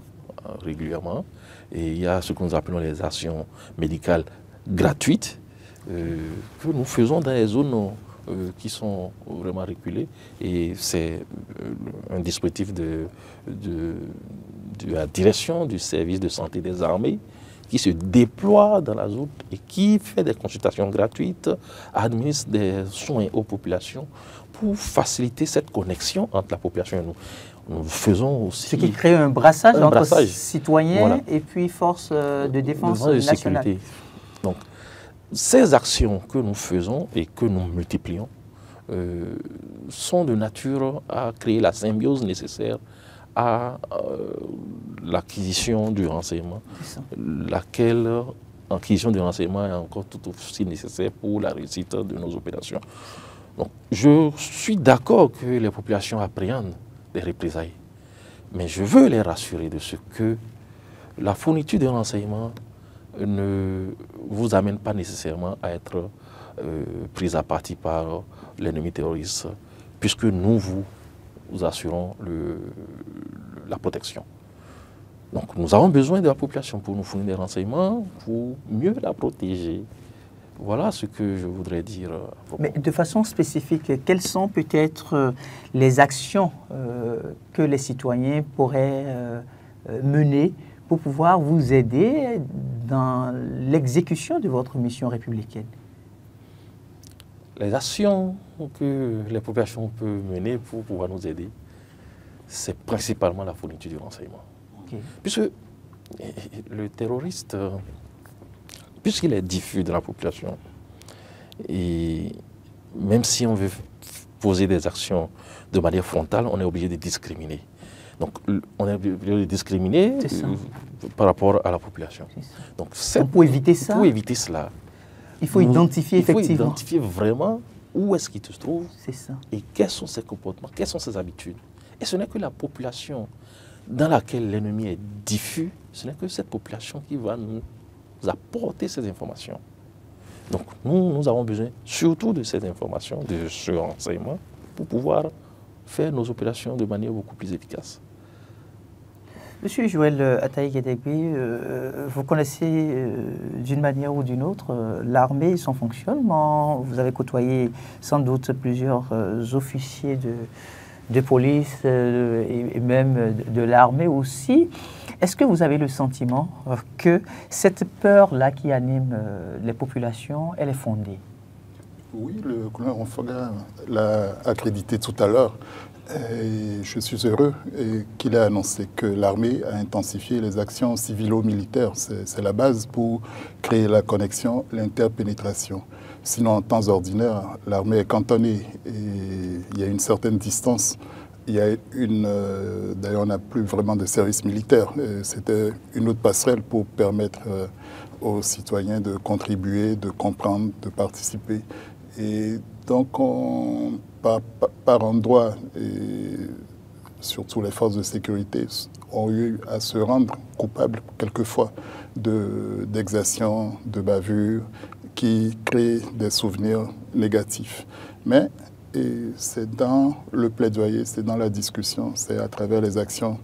Et il y a ce que nous appelons les actions médicales gratuites que nous faisons dans les zones qui sont vraiment reculées. Et c'est un dispositif de la direction du service de santé des armées qui se déploie dans la zone et qui fait des consultations gratuites, administre des soins aux populations pour faciliter cette connexion entre la population et nous. Nous faisons aussi... Ce qui crée un brassage entre citoyens et puis forces de défense nationale. Donc, ces actions que nous faisons et que nous multiplions sont de nature à créer la symbiose nécessaire à l'acquisition du renseignement, laquelle acquisition du renseignement est encore tout aussi nécessaire pour la réussite de nos opérations. Donc, je suis d'accord que les populations appréhendent des représailles, mais je veux les rassurer de ce que la fourniture de renseignements ne vous amène pas nécessairement à être prise à partie par l'ennemi terroriste, puisque nous vous assurons la protection. Donc nous avons besoin de la population pour nous fournir des renseignements, pour mieux la protéger. Voilà ce que je voudrais dire. Mais de façon spécifique, quelles sont peut-être les actions que les citoyens pourraient mener pour pouvoir vous aider dans l'exécution de votre mission républicaine? Les actions que les populations peuvent mener pour pouvoir nous aider, c'est principalement la fourniture du renseignement. Puisque le terroriste, puisqu'il est diffus dans la population, et même si on veut poser des actions de manière frontale, on est obligé de discriminer. Donc, on est obligé de discriminer par rapport à la population. Donc, pour éviter ça, il faut identifier effectivement. Il faut identifier vraiment où est-ce qu'il se trouve et quels sont ses comportements, quelles sont ses habitudes. Et ce n'est que la population dans laquelle l'ennemi est diffus, ce n'est que cette population qui va nous apporter ces informations. Donc, nous avons besoin surtout de ces informations, de ce renseignement, pour pouvoir faire nos opérations de manière beaucoup plus efficace. Monsieur Joël Ataï-Gedegbe, vous connaissez d'une manière ou d'une autre l'armée et son fonctionnement. Vous avez côtoyé sans doute plusieurs officiers de police et même de l'armée aussi. Est-ce que vous avez le sentiment que cette peur-là qui anime les populations, elle est fondée? Oui, le colonel Ronfoga l'a accrédité tout à l'heure. Et je suis heureux qu'il ait annoncé que l'armée a intensifié les actions civilo-militaires. C'est la base pour créer la connexion, l'interpénétration. Sinon, en temps ordinaire, l'armée est cantonnée et il y a une certaine distance. D'ailleurs, on n'a plus vraiment de service militaire. C'était une autre passerelle pour permettre aux citoyens de contribuer, de comprendre, de participer. Et donc, par endroit, et surtout les forces de sécurité, ont eu à se rendre coupables quelquefois d'exactions, de bavures, qui créent des souvenirs négatifs. Mais c'est dans le plaidoyer, c'est dans la discussion, c'est à travers les actions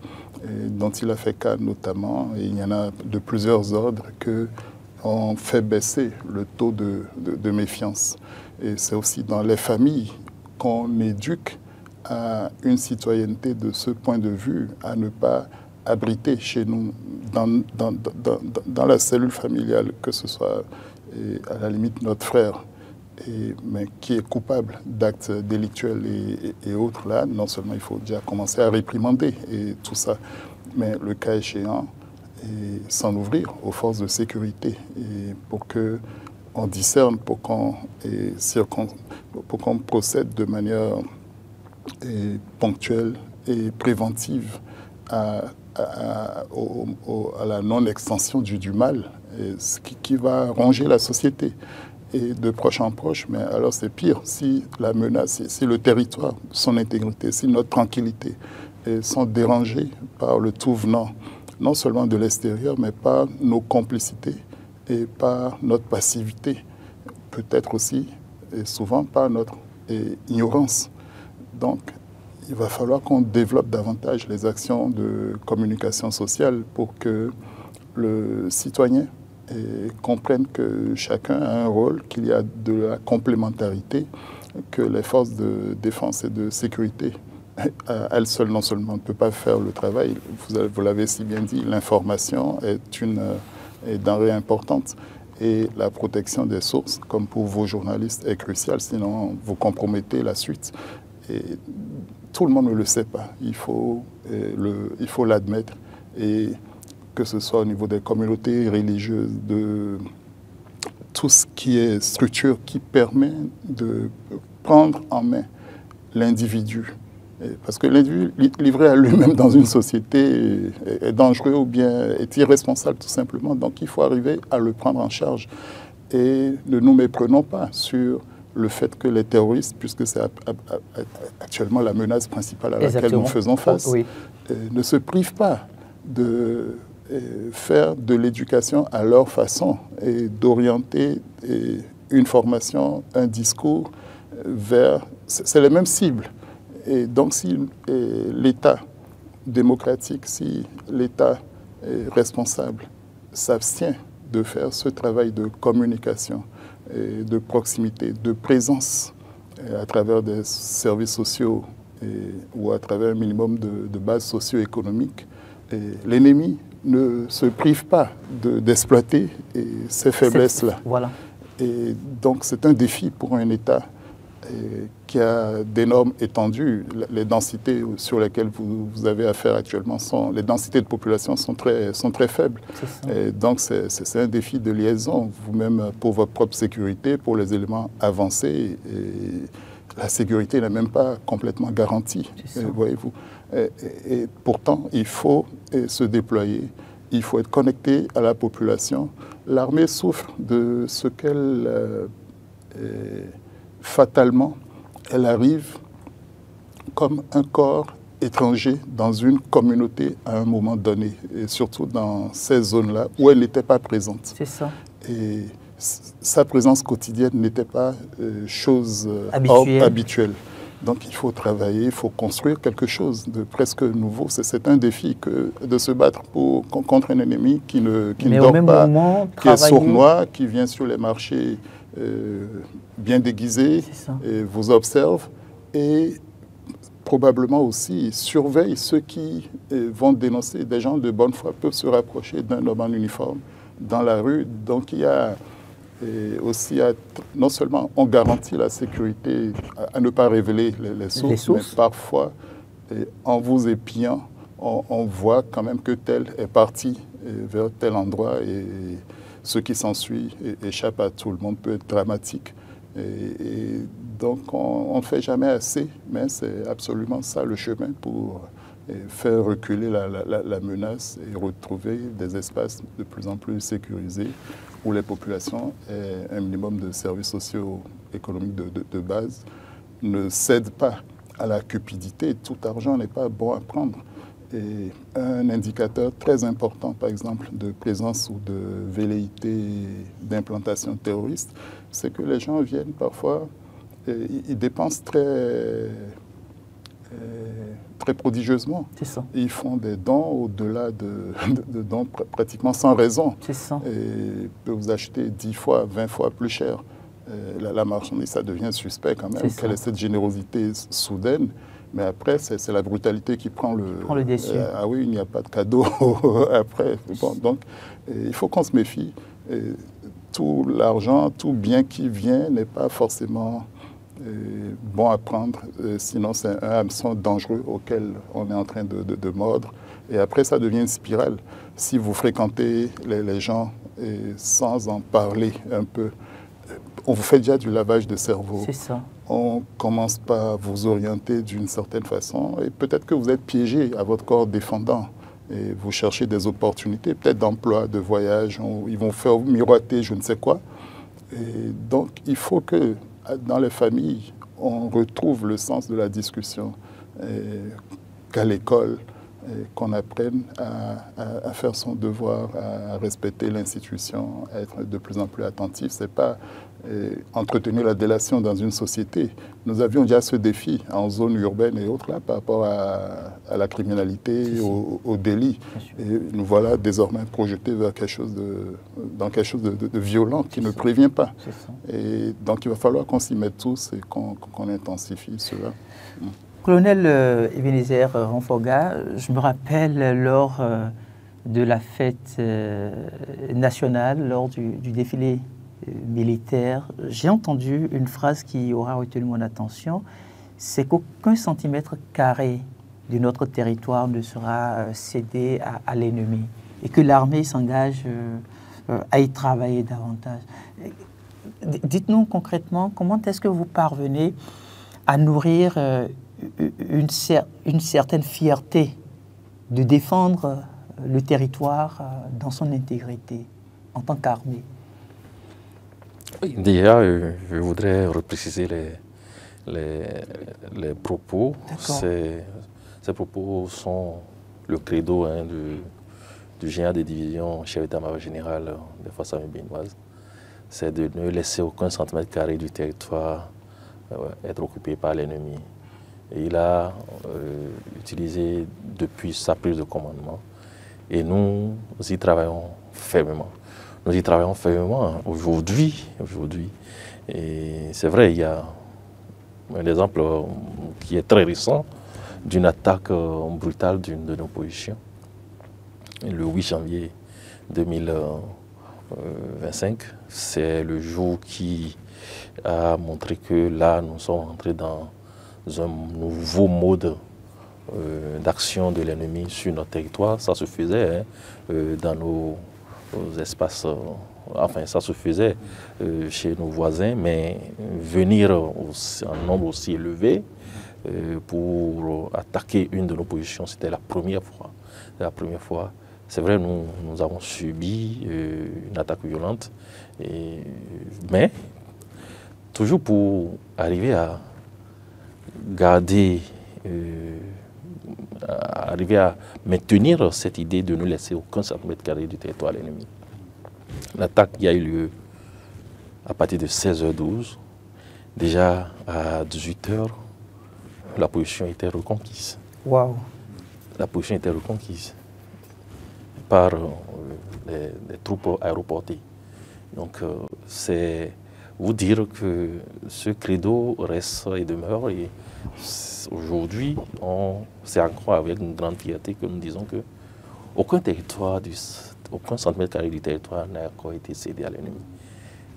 dont il a fait cas notamment, et il y en a de plusieurs ordres, qu'on fait baisser le taux de méfiance. Et c'est aussi dans les familles qu'on éduque à une citoyenneté de ce point de vue, à ne pas abriter chez nous, dans la cellule familiale, que ce soit à la limite notre frère, mais qui est coupable d'actes délictuels et autres, là, non seulement il faut déjà commencer à réprimander et tout ça, mais le cas échéant, s'en ouvrir aux forces de sécurité et pour qu'on discerne, pour qu'on procède de manière ponctuelle et préventive à la non-extension du mal, ce qui va ronger la société. Et de proche en proche, mais alors c'est pire si la menace, si le territoire, son intégrité, si notre tranquillité sont dérangés par le tout venant, non seulement de l'extérieur, mais par nos complicités et par notre passivité, peut-être aussi et souvent par notre ignorance. Donc, il va falloir qu'on développe davantage les actions de communication sociale pour que le citoyen comprenne que chacun a un rôle, qu'il y a de la complémentarité, que les forces de défense et de sécurité, elles seules non seulement ne peuvent pas faire le travail, vous l'avez si bien dit, l'information est une denrée importante et la protection des sources, comme pour vos journalistes, est cruciale, sinon vous compromettez la suite. Et tout le monde ne le sait pas, il faut l'admettre. Et que ce soit au niveau des communautés religieuses, de tout ce qui est structure qui permet de prendre en main l'individu. Parce que l'individu livré à lui-même dans une société est dangereux ou bien est irresponsable tout simplement. Donc il faut arriver à le prendre en charge. Et ne nous méprenons pas sur le fait que les terroristes, puisque c'est actuellement la menace principale à laquelle nous faisons face, oui, ne se privent pas de faire de l'éducation à leur façon et d'orienter une formation, un discours vers... C'est les mêmes cibles. Et donc si l'État démocratique, si l'État responsable s'abstient de faire ce travail de communication, de proximité, de présence à travers des services sociaux ou à travers un minimum de base socio-économique, l'ennemi ne se prive pas d'exploiter ces faiblesses-là. Voilà. Et donc c'est un défi pour un État qui a des normes étendues. Les densités sur lesquelles vous avez affaire actuellement, les densités de population sont très faibles. Et donc c'est un défi de liaison, vous-même pour votre propre sécurité, pour les éléments avancés. Et la sécurité n'est même pas complètement garantie, voyez-vous. Et pourtant, il faut se déployer, il faut être connecté à la population. L'armée souffre de ce qu'elle, fatalement, elle arrive comme un corps étranger dans une communauté à un moment donné, et surtout dans ces zones-là où elle n'était pas présente. C'est ça. Et sa présence quotidienne n'était pas chose habituelle. Donc il faut travailler, il faut construire quelque chose de presque nouveau. C'est un défi de se battre contre un ennemi qui ne dort pas, qui est sournois, qui vient sur les marchés bien déguisé, et vous observe et probablement aussi surveillent ceux qui vont dénoncer. Des gens de bonne foi peuvent se rapprocher d'un homme en uniforme dans la rue. Donc il y a aussi, non seulement on garantit la sécurité à ne pas révéler les sources, mais parfois, en vous épiant, on voit quand même que tel est parti vers tel endroit et ce qui s'ensuit échappe à tout le monde, peut être dramatique. Et donc on ne fait jamais assez, mais c'est absolument ça le chemin pour faire reculer la menace et retrouver des espaces de plus en plus sécurisés où les populations aient un minimum de services socio-économiques de base, ne cèdent pas à la cupidité. Tout argent n'est pas bon à prendre. Et un indicateur très important, par exemple, de présence ou de velléité d'implantation terroriste, c'est que les gens viennent parfois, ils dépensent très prodigieusement. C'est ça. Ils font des dons au-delà de dons pratiquement sans raison. C'est ça. Et ils peuvent vous acheter 10 fois, 20 fois plus cher. La marchandise, ça devient suspect quand même. Quelle est cette générosité soudaine? Mais après, c'est la brutalité qui prend le dessus. Ah oui, il n'y a pas de cadeau après. Bon, donc, il faut qu'on se méfie. Tout l'argent, tout bien qui vient n'est pas forcément bon à prendre. Sinon, c'est un hameçon dangereux auquel on est en train de mordre. Et après, ça devient une spirale. Si vous fréquentez les gens sans en parler un peu, on vous fait déjà du lavage de cerveau. C'est ça. On commence par vous orienter d'une certaine façon et peut-être que vous êtes piégé à votre corps défendant et vous cherchez des opportunités, peut-être d'emploi, de voyage, ils vont faire miroiter je ne sais quoi. Et donc il faut que dans les familles, on retrouve le sens de la discussion, qu'à l'école, qu'on apprenne à faire son devoir, à respecter l'institution, à être de plus en plus attentif. Ce n'est pas entretenir la délation dans une société. Nous avions déjà ce défi en zone urbaine et autres là, par rapport à la criminalité, au délit. Et nous voilà désormais projetés vers dans quelque chose de violent qui ne prévient pas. Et donc il va falloir qu'on s'y mette tous et qu'on intensifie cela. Colonel Ebenezer Ronfoga, je me rappelle lors de la fête nationale, lors du défilé militaire, j'ai entendu une phrase qui aura retenu mon attention, c'est qu'aucun centimètre carré de notre territoire ne sera cédé à l'ennemi et que l'armée s'engage à y travailler davantage. Dites-nous concrètement, comment est-ce que vous parvenez à nourrir une certaine fierté de défendre le territoire dans son intégrité en tant qu'armée? Oui, déjà, je voudrais repréciser les propos. Ces propos sont le credo du géant des divisions, chef d'état-major général des forces armées béninoises. C'est de ne laisser aucun centimètre carré du territoire être occupé par l'ennemi. Et il a utilisé depuis sa prise de commandement. Et nous y travaillons fermement. Nous y travaillons fermement aujourd'hui. Et c'est vrai, il y a un exemple qui est très récent d'une attaque brutale d'une de nos positions. Le 8 janvier 2025, c'est le jour qui a montré que là, nous sommes entrés dans un nouveau mode d'action de l'ennemi sur notre territoire. Ça se faisait dans nos espaces, enfin ça se faisait chez nos voisins, mais venir en nombre aussi élevé pour attaquer une de nos positions, c'était la première fois. C'est vrai, nous avons subi une attaque violente, mais toujours pour arriver à garder, arriver à maintenir cette idée de ne laisser aucun centimètre carré du territoire à l'ennemi. L'attaque qui a eu lieu à partir de 16h12, déjà à 18h, la position était reconquise. Wow. La position était reconquise par les troupes aéroportées. Donc c'est vous dire que ce credo reste et demeure. Et aujourd'hui, c'est encore avec une grande fierté que nous disons que aucun centimètre carré du territoire n'a encore été cédé à l'ennemi.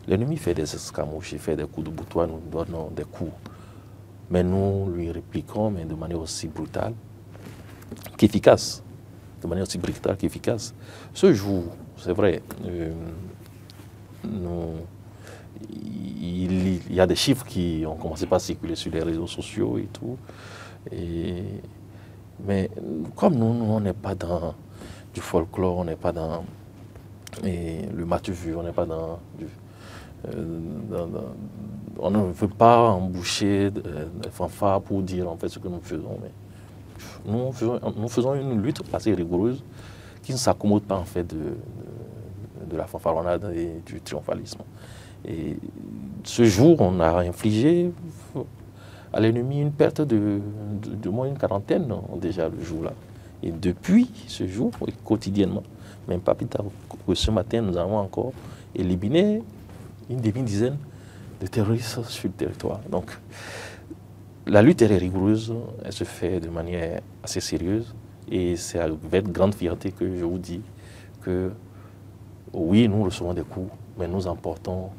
L'ennemi fait des escarmouches, il fait des coups de boutoir, nous donnons des coups. Mais nous lui répliquons, mais de manière aussi brutale qu'efficace. De manière aussi brutale qu'efficace. Ce jour, c'est vrai, il y a des chiffres qui ont commencé par circuler sur les réseaux sociaux et tout. Mais comme nous, on n'est pas dans du folklore, on n'est pas dans le matu vu, on n'est pas dans on ne veut pas emboucher des fanfares pour dire en fait ce que nous faisons. Mais nous faisons une lutte assez rigoureuse qui ne s'accommode pas en fait de la fanfaronnade et du triomphalisme. Et ce jour, on a infligé à l'ennemi une perte de moins une quarantaine déjà le jour-là. Et depuis ce jour, et quotidiennement, même pas plus tard que ce matin, nous avons encore éliminé une demi-dizaine de terroristes sur le territoire. Donc, la lutte elle est rigoureuse, elle se fait de manière assez sérieuse, et c'est avec grande fierté que je vous dis que oui, nous recevons des coups, mais nous emportons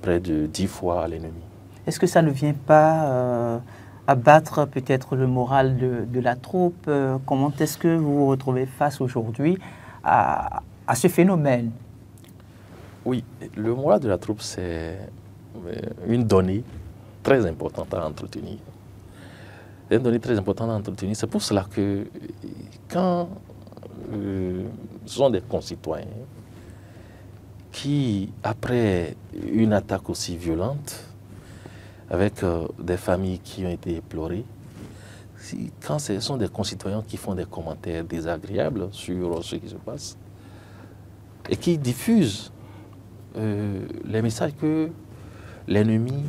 près de 10 fois à l'ennemi. Est-ce que ça ne vient pas abattre peut-être le moral de la troupe? Comment est-ce que vous vous retrouvez face aujourd'hui à ce phénomène? Oui, le moral de la troupe, c'est une donnée très importante à entretenir. C'est une donnée très importante à entretenir. C'est pour cela que quand ce sont des concitoyens qui, après une attaque aussi violente, avec des familles qui ont été éplorées, quand ce sont des concitoyens qui font des commentaires désagréables sur ce qui se passe et qui diffusent les messages que l'ennemi,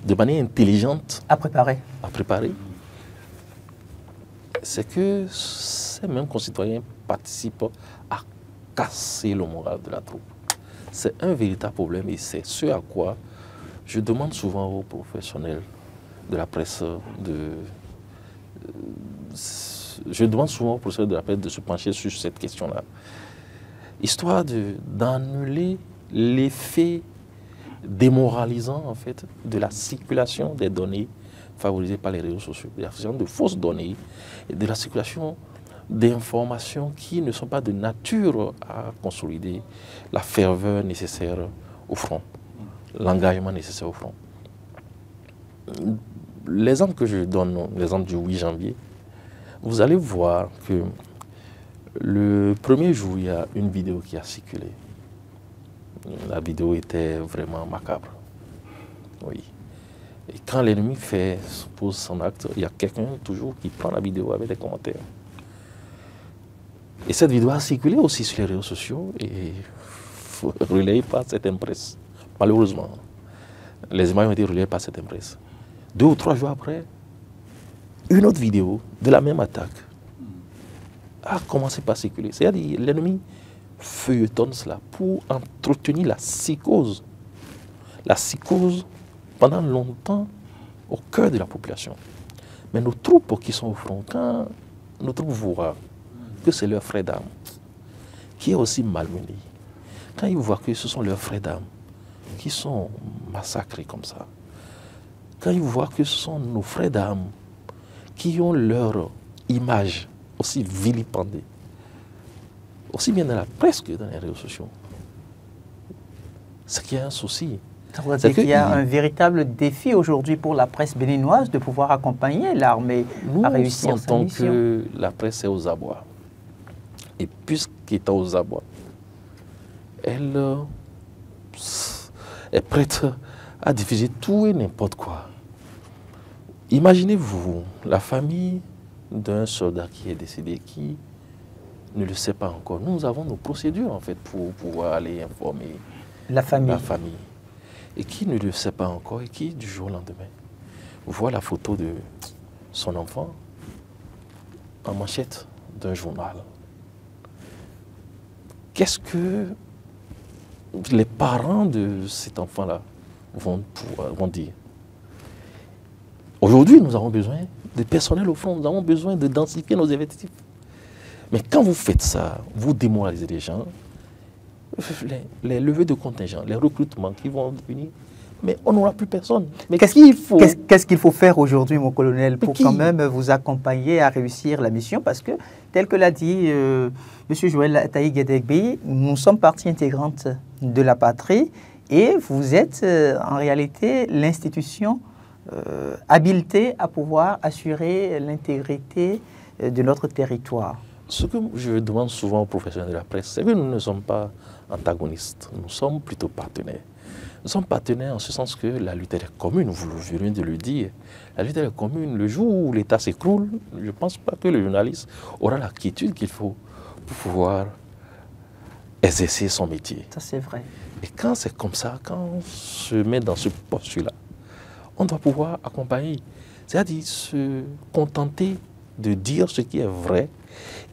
de manière intelligente, à préparer, c'est que ces mêmes concitoyens participent à casser le moral de la troupe. C'est un véritable problème et c'est ce à quoi je demande souvent aux professionnels de la presse de se pencher sur cette question-là, histoire d'annuler l'effet démoralisant en fait de la circulation des données favorisées par les réseaux sociaux, de la circulation de fausses données et de la circulation d'informations qui ne sont pas de nature à consolider la ferveur nécessaire au front, l'engagement nécessaire au front. L'exemple que je donne, l'exemple du 8 janvier, vous allez voir que le premier jour, il y a une vidéo qui a circulé. La vidéo était vraiment macabre. Oui. Et quand l'ennemi pose son acte, il y a quelqu'un toujours qui prend la vidéo avec des commentaires. Et cette vidéo a circulé aussi sur les réseaux sociaux et relayée par certaines presses. Malheureusement, les images ont été relayées par certaines presses. 2 ou 3 jours après, une autre vidéo de la même attaque a commencé par circuler. C'est-à-dire l'ennemi feuilletonne cela pour entretenir la psychose. La psychose, pendant longtemps, au cœur de la population. Mais nos troupes qui sont au front, quand nos troupes voient que c'est leur frère d'armes qui est aussi malmené, quand ils voient que ce sont leurs frères d'armes qui sont massacrés comme ça, quand ils voient que ce sont nos frères d'armes qui ont leur image aussi vilipendée, aussi bien dans la presse que dans les réseaux sociaux, c'est qu'il y a un souci. Ça veut dire qu'il y a un véritable défi aujourd'hui pour la presse béninoise de pouvoir accompagner l'armée à réussir sa mission. Nous sentons que la presse est aux abois. Et puisqu'elle est aux abois, elle est prête à diffuser tout et n'importe quoi. Imaginez-vous la famille d'un soldat qui est décédé, qui ne le sait pas encore. Nous avons nos procédures en fait pour pouvoir aller informer la famille. Et qui ne le sait pas encore et qui, du jour au lendemain, voit la photo de son enfant en manchette d'un journal. Qu'est-ce que les parents de cet enfant-là vont dire. Aujourd'hui, nous avons besoin de personnel au front, nous avons besoin de densifier nos effectifs. Mais quand vous faites ça, vous démoralisez les gens, les levées de contingents, les recrutements qui vont venir, mais on n'aura plus personne. Mais qu'est-ce qu'il faut faire aujourd'hui, mon colonel, pour quand même vous accompagner à réussir la mission? Parce que, tel que l'a dit M. Joël Taï Guédégbé, nous sommes partie intégrante de la patrie et vous êtes en réalité l'institution habilitée à pouvoir assurer l'intégrité de notre territoire. Ce que je demande souvent aux professionnels de la presse, c'est que nous ne sommes pas antagonistes, nous sommes plutôt partenaires. Nous sommes partenaires en ce sens que la lutte est commune, vous venez de le dire. La lutte est commune. Le jour où l'État s'écroule, je ne pense pas que le journaliste aura la quiétude qu'il faut pour pouvoir exercer son métier. Ça, c'est vrai. Et quand c'est comme ça, quand on se met dans ce postulat, on doit pouvoir accompagner. C'est-à-dire se contenter de dire ce qui est vrai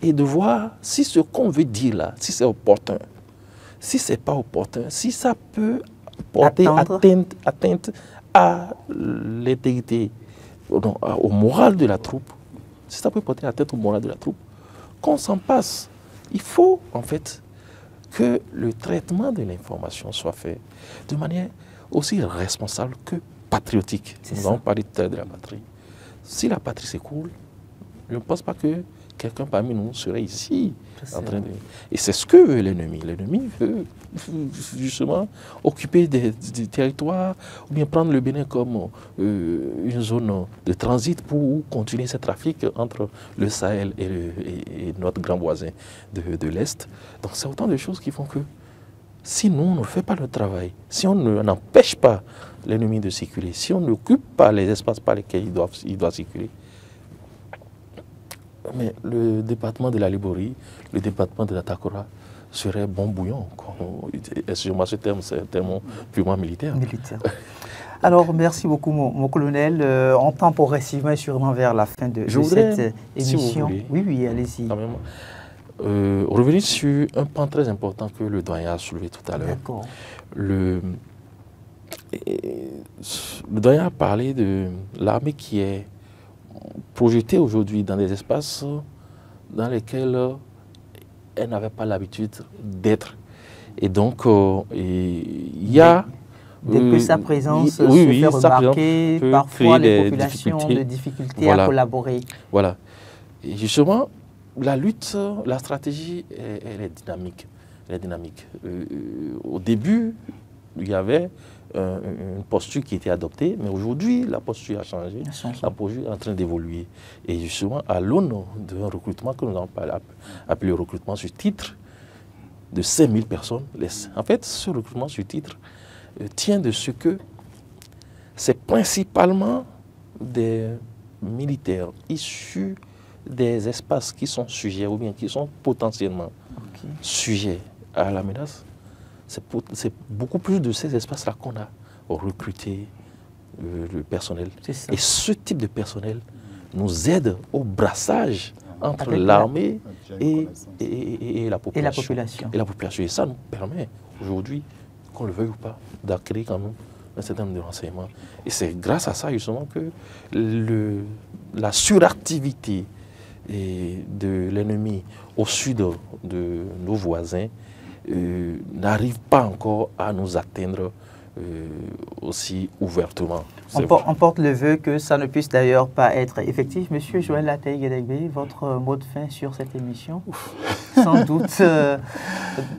et de voir si ce qu'on veut dire là, si c'est opportun, si ce n'est pas opportun, si ça peut porter atteinte à l'intégrité, au moral de la troupe, si ça peut porter atteinte au moral de la troupe, qu'on s'en passe. Il faut en fait que le traitement de l'information soit fait de manière aussi responsable que patriotique. Nous avons parlé tout à l'heure de la patrie. Si la patrie s'écoule, je ne pense pas que quelqu'un parmi nous serait ici en train de... Et c'est ce que veut l'ennemi. L'ennemi veut justement occuper des territoires ou bien prendre le Bénin comme une zone de transit pour continuer ce trafic entre le Sahel et notre grand voisin de l'Est. Donc c'est autant de choses qui font que si nous, on ne fait pas le travail, si on n'empêche pas l'ennemi de circuler, si on n'occupe pas les espaces par lesquels il doit circuler, mais le département de la Liborie, le département de la Takora serait bon bouillon. Excusez-moi, ce terme, c'est un terme purement militaire. Alors, merci beaucoup, mon colonel. On tend progressivement et sûrement vers la fin de cette émission. Si vous voulez, oui, allez-y. Revenir sur un point très important que le doyen a soulevé tout à l'heure. D'accord. Le doyen a parlé de l'armée qui est projetée aujourd'hui dans des espaces dans lesquels elle n'avait pas l'habitude d'être. Et donc, il y a... Dès que sa présence se fait remarquer, parfois les populations de difficultés à collaborer. Voilà. Et justement, la lutte, la stratégie, elle est dynamique. Elle est dynamique. Au début, il y avait une posture qui était adoptée, mais aujourd'hui, la posture a changé. La posture est en train d'évoluer. Et justement, à l'aune d'un recrutement que nous avons appelé recrutement sur titre de 5000 personnes, en fait, ce recrutement sur titre tient de ce que c'est principalement des militaires issus des espaces qui sont sujets ou bien qui sont potentiellement sujets à la menace. C'est beaucoup plus de ces espaces-là qu'on a recruté le personnel. Et ce type de personnel nous aide au brassage entre l'armée et la population. Et ça nous permet aujourd'hui, qu'on le veuille ou pas, d'acquérir quand même un certain nombre de renseignements. Et c'est grâce à ça justement que la suractivité de l'ennemi au sud de nos voisins n'arrive pas encore à nous atteindre aussi ouvertement. On porte le vœu que ça ne puisse d'ailleurs pas être effectif. Monsieur Joël Taï Guédégbé, votre mot de fin sur cette émission? Sans doute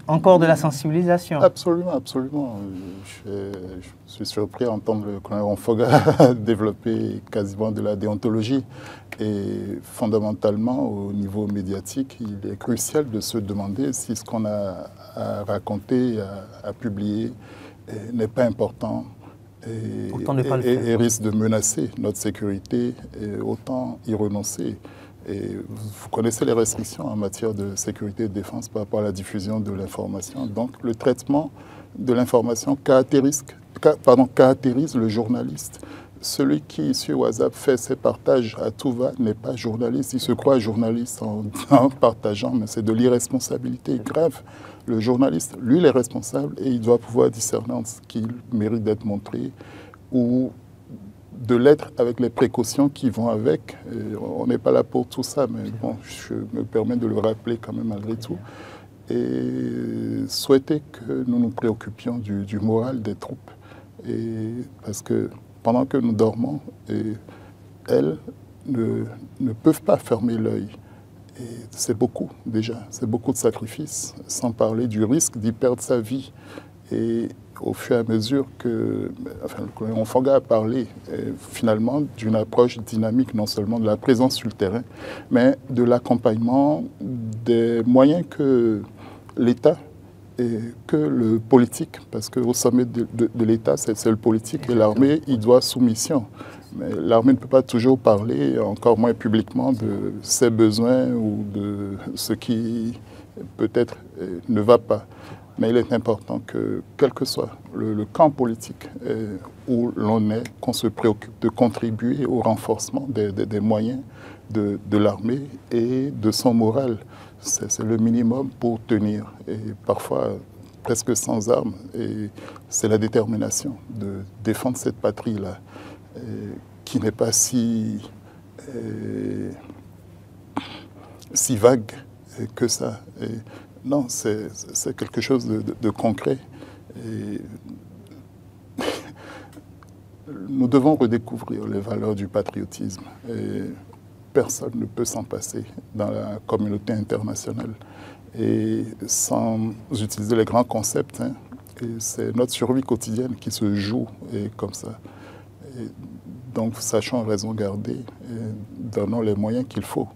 encore de la sensibilisation. Absolument, absolument. Je suis surpris à entendre le colonel Onfoga développer quasiment de la déontologie. Et fondamentalement, au niveau médiatique, il est crucial de se demander si ce qu'on a à raconter, à publier, n'est pas important et risque de menacer notre sécurité, et autant y renoncer. Et vous connaissez les restrictions en matière de sécurité et de défense par rapport à la diffusion de l'information. Donc le traitement de l'information caractérise le journaliste. celui qui, sur WhatsApp, fait ses partages à tout va n'est pas journaliste. Il se croit journaliste en partageant, mais c'est de l'irresponsabilité grave. Le journaliste, lui, il est responsable et il doit pouvoir discerner ce qu'il mérite d'être montré ou de l'être avec les précautions qui vont avec. Et on n'est pas là pour tout ça, mais bon, je me permets de le rappeler quand même malgré tout. Et souhaiter que nous nous préoccupions du moral des troupes. Et parce que pendant que nous dormons, elles ne peuvent pas fermer l'œil. Et c'est beaucoup déjà, c'est beaucoup de sacrifices, sans parler du risque d'y perdre sa vie. Et au fur et à mesure que, enfin, le colonel Onfonga a parlé finalement d'une approche dynamique, non seulement de la présence sur le terrain, mais de l'accompagnement des moyens que l'État et que le politique, parce qu'au sommet de l'État, c'est le politique et l'armée, il doit soumission. Mais l'armée ne peut pas toujours parler, encore moins publiquement, de ses besoins ou de ce qui peut-être ne va pas. Mais il est important que, quel que soit le camp politique où l'on est, qu'on se préoccupe de contribuer au renforcement des moyens de l'armée et de son moral. C'est le minimum pour tenir, et parfois presque sans armes. Et c'est la détermination de défendre cette patrie-là, qui n'est pas si vague que ça. Et non, c'est quelque chose de concret. Et nous devons redécouvrir les valeurs du patriotisme. Et personne ne peut s'en passer dans la communauté internationale. Et sans utiliser les grands concepts, hein, c'est notre survie quotidienne qui se joue et comme ça. Et donc, sachons raison garder et donnons les moyens qu'il faut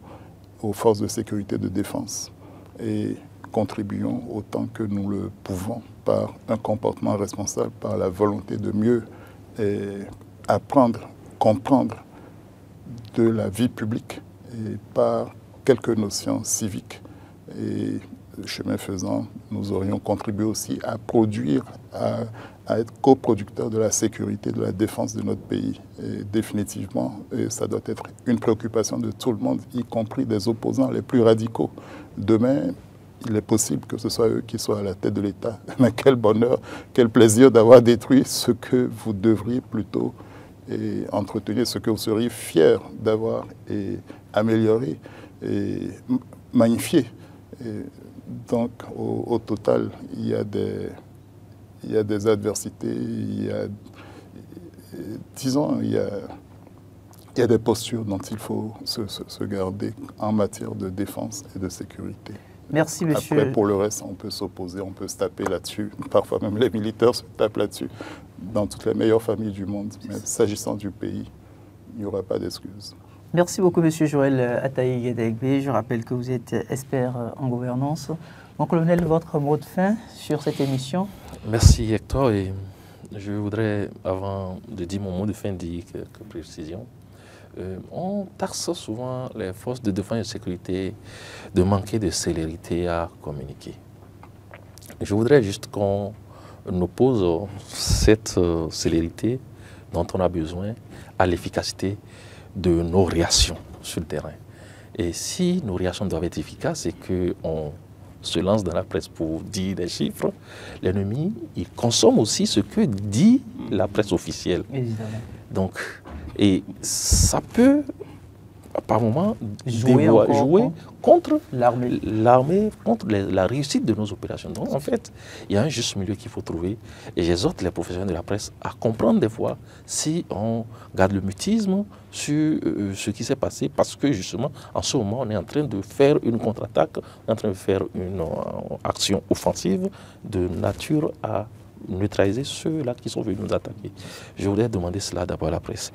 aux forces de sécurité et de défense. Et contribuons autant que nous le pouvons par un comportement responsable, par la volonté de mieux apprendre, comprendre de la vie publique et par quelques notions civiques. Et chemin faisant, nous aurions contribué aussi à produire, à être coproducteurs de la sécurité, de la défense de notre pays. Et définitivement, ça doit être une préoccupation de tout le monde, y compris des opposants les plus radicaux. Demain, il est possible que ce soit eux qui soient à la tête de l'État. Mais quel bonheur, quel plaisir d'avoir détruit ce que vous devriez plutôt entretenir, ce que vous seriez fiers d'avoir amélioré et magnifié. Et donc, au total, il y a des adversités, disons, il y a des postures dont il faut se garder en matière de défense et de sécurité. Merci, monsieur. Après, pour le reste, on peut s'opposer, on peut se taper là-dessus. Parfois, même les militaires se tapent là-dessus, dans toutes les meilleures familles du monde. Mais s'agissant du pays, il n'y aura pas d'excuses. Merci beaucoup, monsieur Joël Ataï Gedegbe. Je rappelle que vous êtes expert en gouvernance. Mon colonel, votre mot de fin sur cette émission? Merci, Hector. Et je voudrais, avant de dire mon mot de fin, dire quelques précisions. On taxe souvent les forces de défense et de sécurité de manquer de célérité à communiquer. Je voudrais juste qu'on oppose cette célérité dont on a besoin à l'efficacité de nos réactions sur le terrain. Et si nos réactions doivent être efficaces et qu'on se lance dans la presse pour dire des chiffres, l'ennemi, il consomme aussi ce que dit la presse officielle. Évidemment. Donc, et ça peut, par moments, jouer contre l'armée, contre la réussite de nos opérations. Donc, en fait, il y a un juste milieu qu'il faut trouver. Et j'exhorte les professionnels de la presse à comprendre des fois si on garde le mutisme sur ce qui s'est passé, parce que justement, en ce moment, on est en train de faire une contre-attaque, on est en train de faire une action offensive de nature à neutraliser ceux-là qui sont venus nous attaquer. Je voudrais demander cela d'abord à la presse.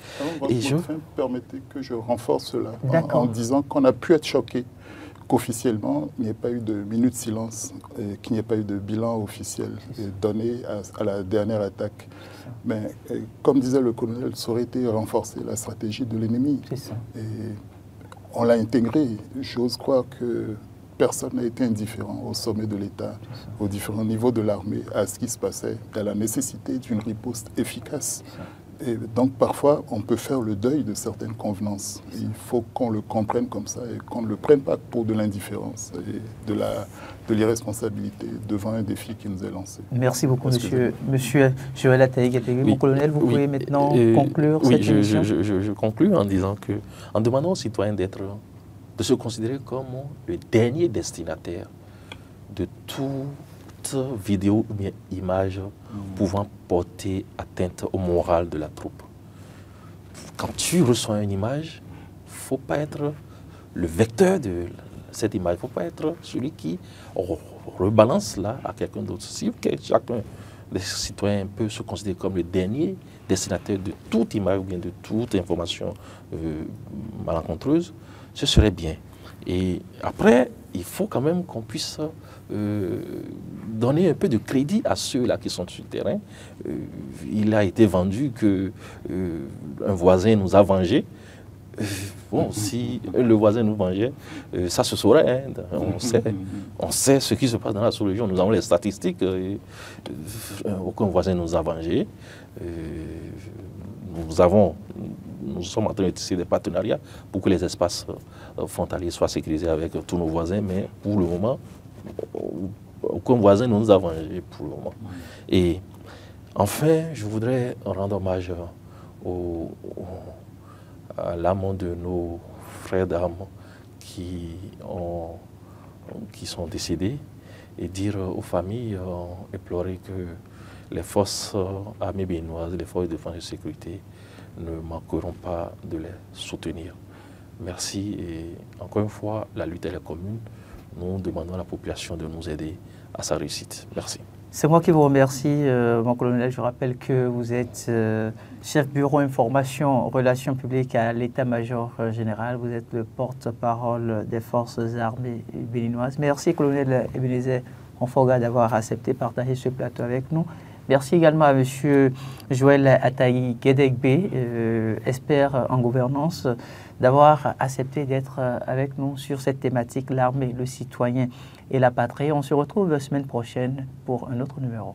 Permettez que je renforce cela en disant qu'on a pu être choqué qu'officiellement, il n'y ait pas eu de minute de silence, qu'il n'y ait pas eu de bilan officiel donné à la dernière attaque. Mais comme disait le colonel, ça aurait été renforcer la stratégie de l'ennemi. Et on l'a intégré. J'ose croire que personne n'a été indifférent au sommet de l'État, aux différents niveaux de l'armée, à ce qui se passait, à la nécessité d'une riposte efficace. Et donc parfois, on peut faire le deuil de certaines convenances. Il faut qu'on le comprenne comme ça et qu'on ne le prenne pas pour de l'indifférence et de l'irresponsabilité devant un défi qui nous est lancé. Merci beaucoup, monsieur Joël Ataï-Guédégué. Mon colonel, vous pouvez maintenant conclure cette émission. Je conclus en disant que, en demandant aux citoyens de se considérer comme le dernier destinataire de toute vidéo ou bien image pouvant porter atteinte au moral de la troupe. Quand tu reçois une image, il ne faut pas être le vecteur de cette image, il ne faut pas être celui qui rebalance là à quelqu'un d'autre. Si chacun des citoyens peut se considérer comme le dernier destinataire de toute image ou bien de toute information malencontreuse, ce serait bien. Et après, il faut quand même qu'on puisse donner un peu de crédit à ceux-là qui sont sur le terrain. Il a été vendu qu'un voisin nous a vengés. Bon, si le voisin nous vengeait, ça se saurait. Hein. On sait ce qui se passe dans la sous-région. Nous avons les statistiques. Aucun voisin nous a vengés. Nous sommes en train de tisser des partenariats pour que les espaces frontaliers soient sécurisés avec tous nos voisins, mais pour le moment, aucun voisin ne nous a vengés pour le moment. Et enfin, je voudrais rendre hommage à l'âme de nos frères d'armes qui sont décédés et dire aux familles, implorer que les forces armées béninoises, les forces de défense et de sécurité ne manqueront pas de les soutenir. Merci et encore une fois, la lutte elle est commune. Nous demandons à la population de nous aider à sa réussite. Merci. C'est moi qui vous remercie, mon colonel. Je rappelle que vous êtes chef bureau information relations publiques à l'état-major général. Vous êtes le porte-parole des forces armées béninoises. Merci, colonel Ebenezer Onfoga, d'avoir accepté de partager ce plateau avec nous. Merci également à M. Joël Ataï-Guédégué, expert en gouvernance, d'avoir accepté d'être avec nous sur cette thématique, l'armée, le citoyen et la patrie. On se retrouve la semaine prochaine pour un autre numéro.